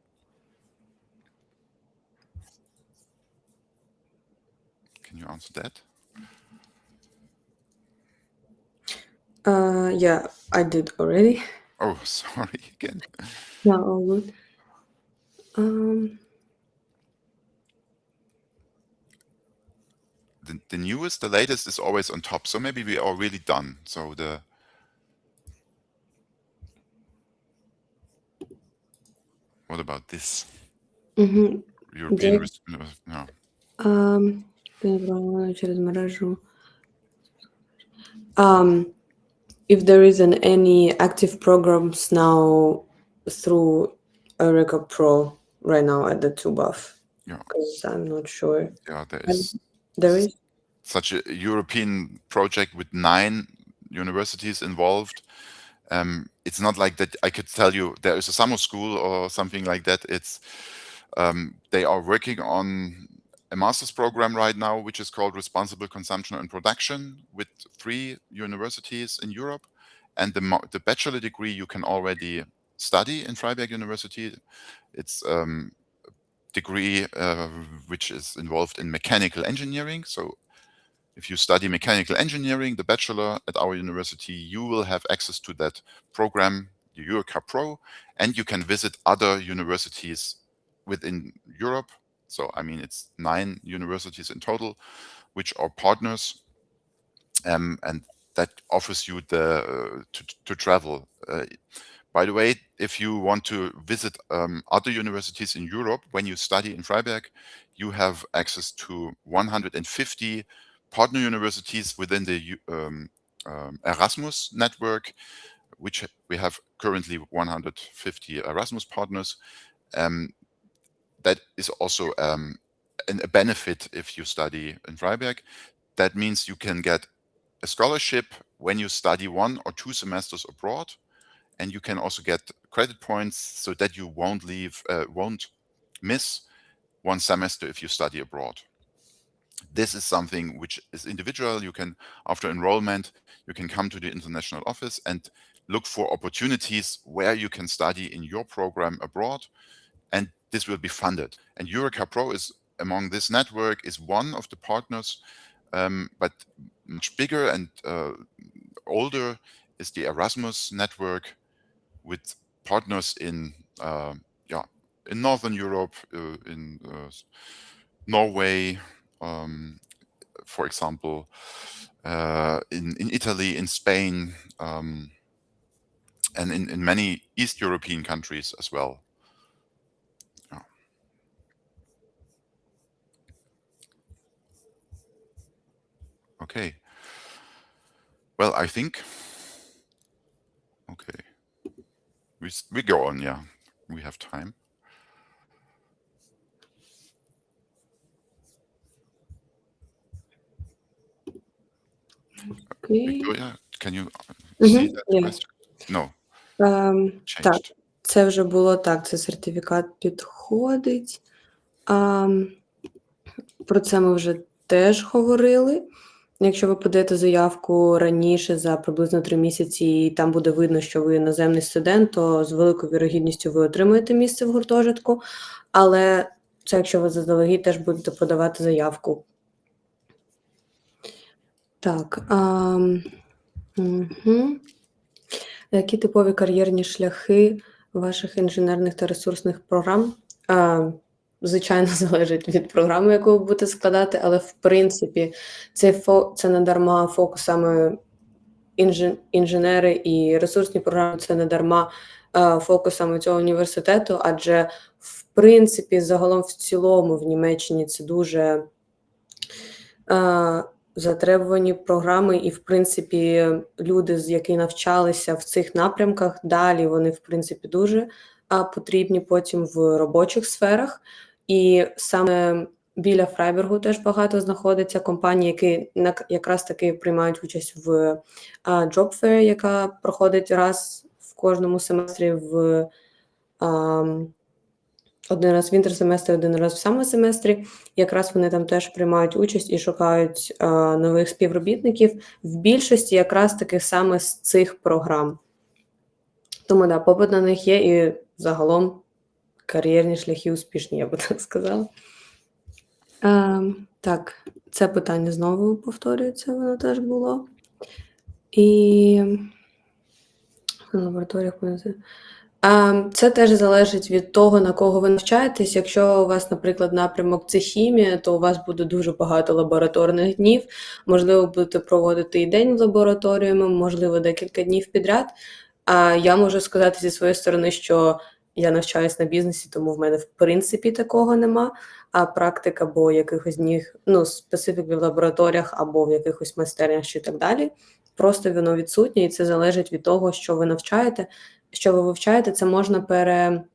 Can you answer that? Yeah, I did already. Oh, sorry again. No, all good. The newest, the latest is always on top. So maybe we are really done. So what about this? European no. If there isn't any active programs now through Eureka Pro right now at the TUBAF, because I'm not sure. Yeah, there is such a European project with 9 universities involved. It's not like that I could tell you there is a summer school or something like that. It's they are working on a master's program right now, which is called Responsible Consumption and Production, with 3 universities in Europe. And the bachelor degree you can already study in Freiberg University. It's degree which is involved in mechanical engineering. So if you study mechanical engineering, the bachelor at our university, you will have access to that program, the Eureka Pro, and you can visit other universities within Europe. So, I mean, it's 9 universities in total, which are partners, and that offers you the to travel. By the way, if you want to visit other universities in Europe, when you study in Freiberg, you have access to 150 partner universities within the Erasmus network, which we have currently 150 Erasmus partners. That is also a benefit if you study in Freiberg. That means you can get a scholarship when you study 1 or 2 semesters abroad, and you can also get credit points so that you won't miss 1 semester if you study abroad. This is something which is individual. You can, after enrollment, you can come to the international office and look for opportunities where you can study in your program abroad, and this will be funded. And Eureka Pro is among this network, is one of the partners, but much bigger and older is the Erasmus network, with partners in in Northern Europe, in Norway, for example, in Italy, in Spain, and in many East European countries as well. Yeah. Okay. Well, I think. Okay. We go on. Yeah, we have time. Victoria, can you see that question? No. Так, це вже було так, це сертифікат підходить. Про це ми вже теж говорили. Якщо ви подаєте заявку раніше за приблизно 3 місяці, і там буде видно, що ви іноземний студент, то з великою вірогідністю ви отримаєте місце в гуртожитку, але це якщо ви заздалегідь теж будете подавати заявку. Так. Які типові кар'єрні шляхи ваших інженерних та ресурсних програм? Звичайно, залежить від програми, яку ви будете складати, але, в принципі, це не дарма фокус саме інженери і ресурсні програми, це не дарма фокус саме цього університету, адже, в принципі, загалом в цілому в Німеччині це дуже затребувані програми, і, в принципі, люди, які навчалися в цих напрямках, далі вони, в принципі, дуже потрібні потім в робочих сферах. І саме біля Фрайбергу теж багато знаходиться компаній, які якраз таки приймають участь в Job Fair, яка проходить раз в кожному семестрі, один раз в інтерсеместрі, один раз в самосеместрі. Якраз вони там теж приймають участь і шукають нових співробітників. В більшості якраз таки саме з цих програм. Тому, да, попит на них є, і загалом кар'єрні шляхи успішні, я би так сказала. Так, це питання знову повторюється, воно теж було. І в лабораторіях це теж залежить від того, на кого ви навчаєтесь. Якщо у вас, наприклад, напрямок це хімія, то у вас буде дуже багато лабораторних днів. Можливо, будете проводити і день в лабораторіями, можливо, декілька днів підряд. А я можу сказати зі своєї сторони, що я навчаюсь на бізнесі, тому в мене в принципі такого нема. А практика або якихось днів, специфік в лабораторіях або в якихось майстернях чи так далі, просто воно відсутнє, і це залежить від того, що ви навчаєте. Що ви вивчаєте, це можна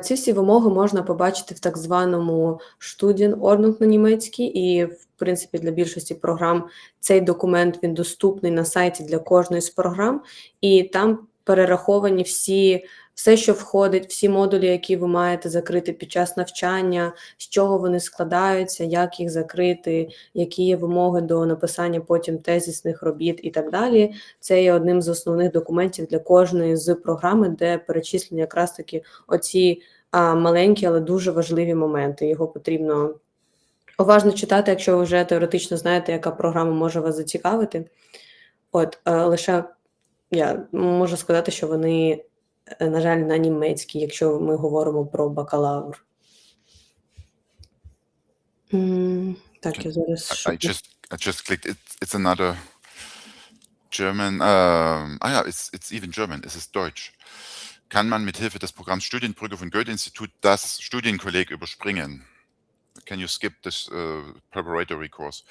ці всі вимоги можна побачити в так званому Studienordnung на німецькій, і, в принципі, для більшості програм цей документ, він доступний на сайті для кожної з програм, і там перераховані все, що входить, всі модулі, які ви маєте закрити під час навчання, з чого вони складаються, як їх закрити, які є вимоги до написання потім тезисних робіт і так далі. Це є одним з основних документів для кожної з програми, де перечислені якраз таки оці маленькі, але дуже важливі моменти. Його потрібно уважно читати, якщо ви вже теоретично знаєте, яка програма може вас зацікавити. Лише я можу сказати, що вони, на жаль, на німецькій, якщо ми говоримо про бакалавр. Так, я зараз... I just clicked. It's another German. It's even German. Es ist Deutsch. Kann man mit Hilfe des Programms Studienbrücke von Goethe-Institut das Studienkolleg überspringen? Can you skip this preparatory course?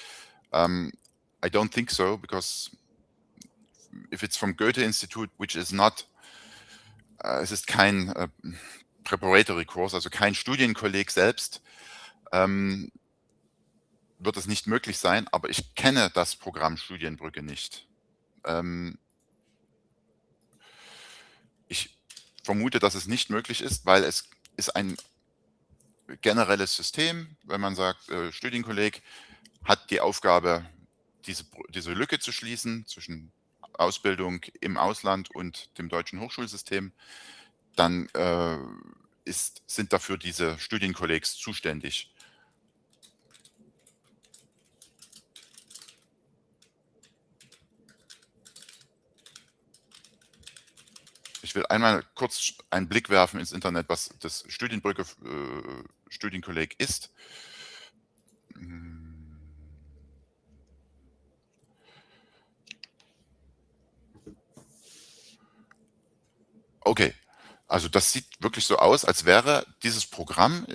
I don't think so, because if it's from Goethe-Institut, which is not, es ist kein preparatory course, also kein Studienkolleg selbst, wird es nicht möglich sein, aber ich kenne das Programm Studienbrücke nicht. Ich vermute, dass es nicht möglich ist, weil es ist ein generelles System, wenn man sagt, Studienkolleg hat die Aufgabe, diese Lücke zu schließen zwischen Ausbildung im Ausland und dem deutschen Hochschulsystem, dann sind dafür diese Studienkollegs zuständig. Ich will einmal kurz einen Blick werfen ins Internet, was das Studienbrücke Studienkolleg ist. Okay, also das sieht wirklich so aus, als wäre dieses Programm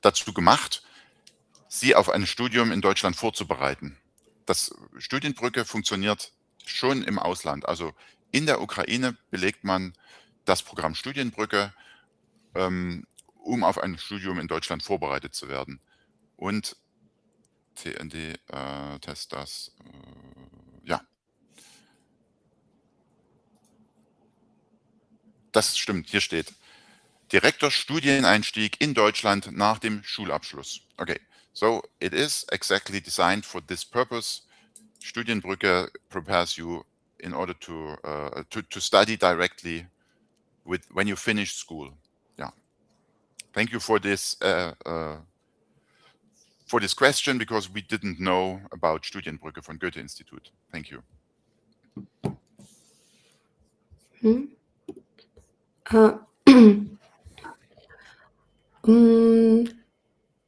dazu gemacht, Sie auf ein Studium in Deutschland vorzubereiten. Das Studienbrücke funktioniert schon im Ausland. Also in der Ukraine belegt man das Programm Studienbrücke, um auf ein Studium in Deutschland vorbereitet zu werden. Und TND Test das, ja. Das stimmt, hier steht direkter Studieneinstieg in Deutschland nach dem Schulabschluss. Okay, so it is exactly designed for this purpose. Studienbrücke prepares you in order to study directly when you finish school. Yeah. Thank you for this question, because we didn't know about Studienbrücke von Goethe-Institut. Thank you.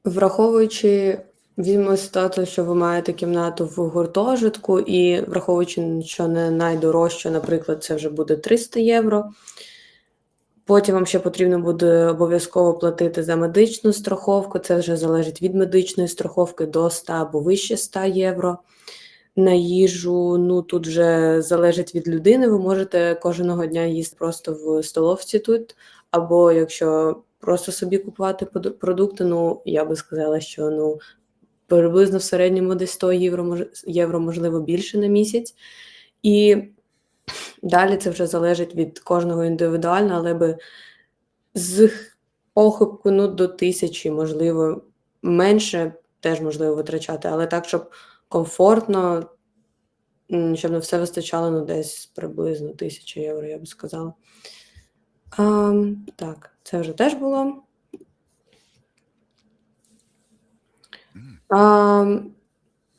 Враховуючи візьмемо ситуацію, що ви маєте кімнату в гуртожитку, і враховуючи, що не найдорожче, наприклад, це вже буде 300 євро, Потім вам ще потрібно буде обов'язково платити за медичну страховку, це вже залежить від медичної страховки до 100 або вище 100 євро. На їжу, ну, тут вже залежить від людини, ви можете кожного дня їсти просто в столовці тут, або якщо просто собі купувати продукти, ну, я би сказала, що, ну, приблизно в середньому десь 100 євро, можливо, більше на місяць. І далі це вже залежить від кожного індивідуально, але би з похибку, ну, до 1000, можливо, менше теж можливо витрачати, але так, щоб комфортно, щоб на все вистачало, ну, десь приблизно 1000 євро, я би сказала. Так, це вже теж було.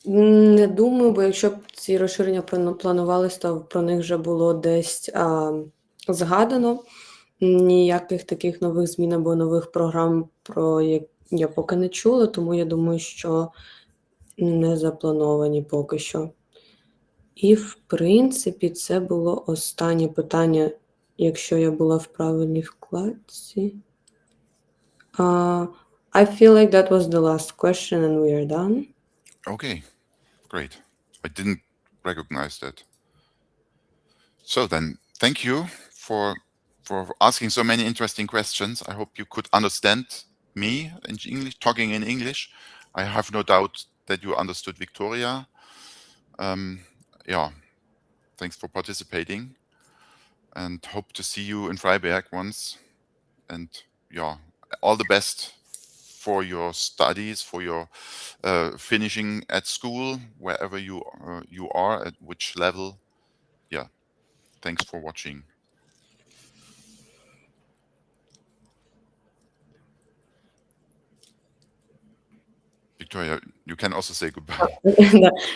Не думаю, бо якщо б ці розширення планувалися, то про них вже було десь згадано. Ніяких таких нових змін або нових програм, про які я поки не чула, тому я думаю, що не заплановані поки що. І, в принципі, це було останнє питання, якщо я була в правильній вкладці. I feel like that was the last question and we are done. Okay, great. I didn't recognize that. So then, thank you for asking so many interesting questions. I hope you could understand me in English, talking in English. I have no doubt that you understood Victoria. Yeah, thanks for participating, and hope to see you in Freiberg once. And yeah, all the best for your studies, for your finishing at school, wherever you are, at which level. Yeah, thanks for watching. Victoria, you can also say goodbye.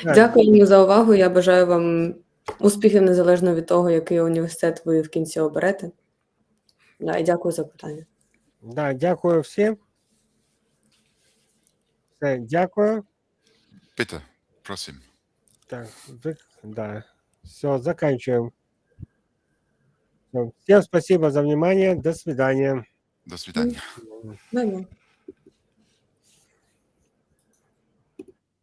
Дякую за увагу. Я бажаю вам успіхів незалежно від того, який університет ви в кінці оберете. І дякую за питання. Да, дякую всім. Все, дякую. Bitte, просим. Так, да. Все, заканчиваем. Всем спасибо за внимание. До свидания. До свидания. Бай-бай.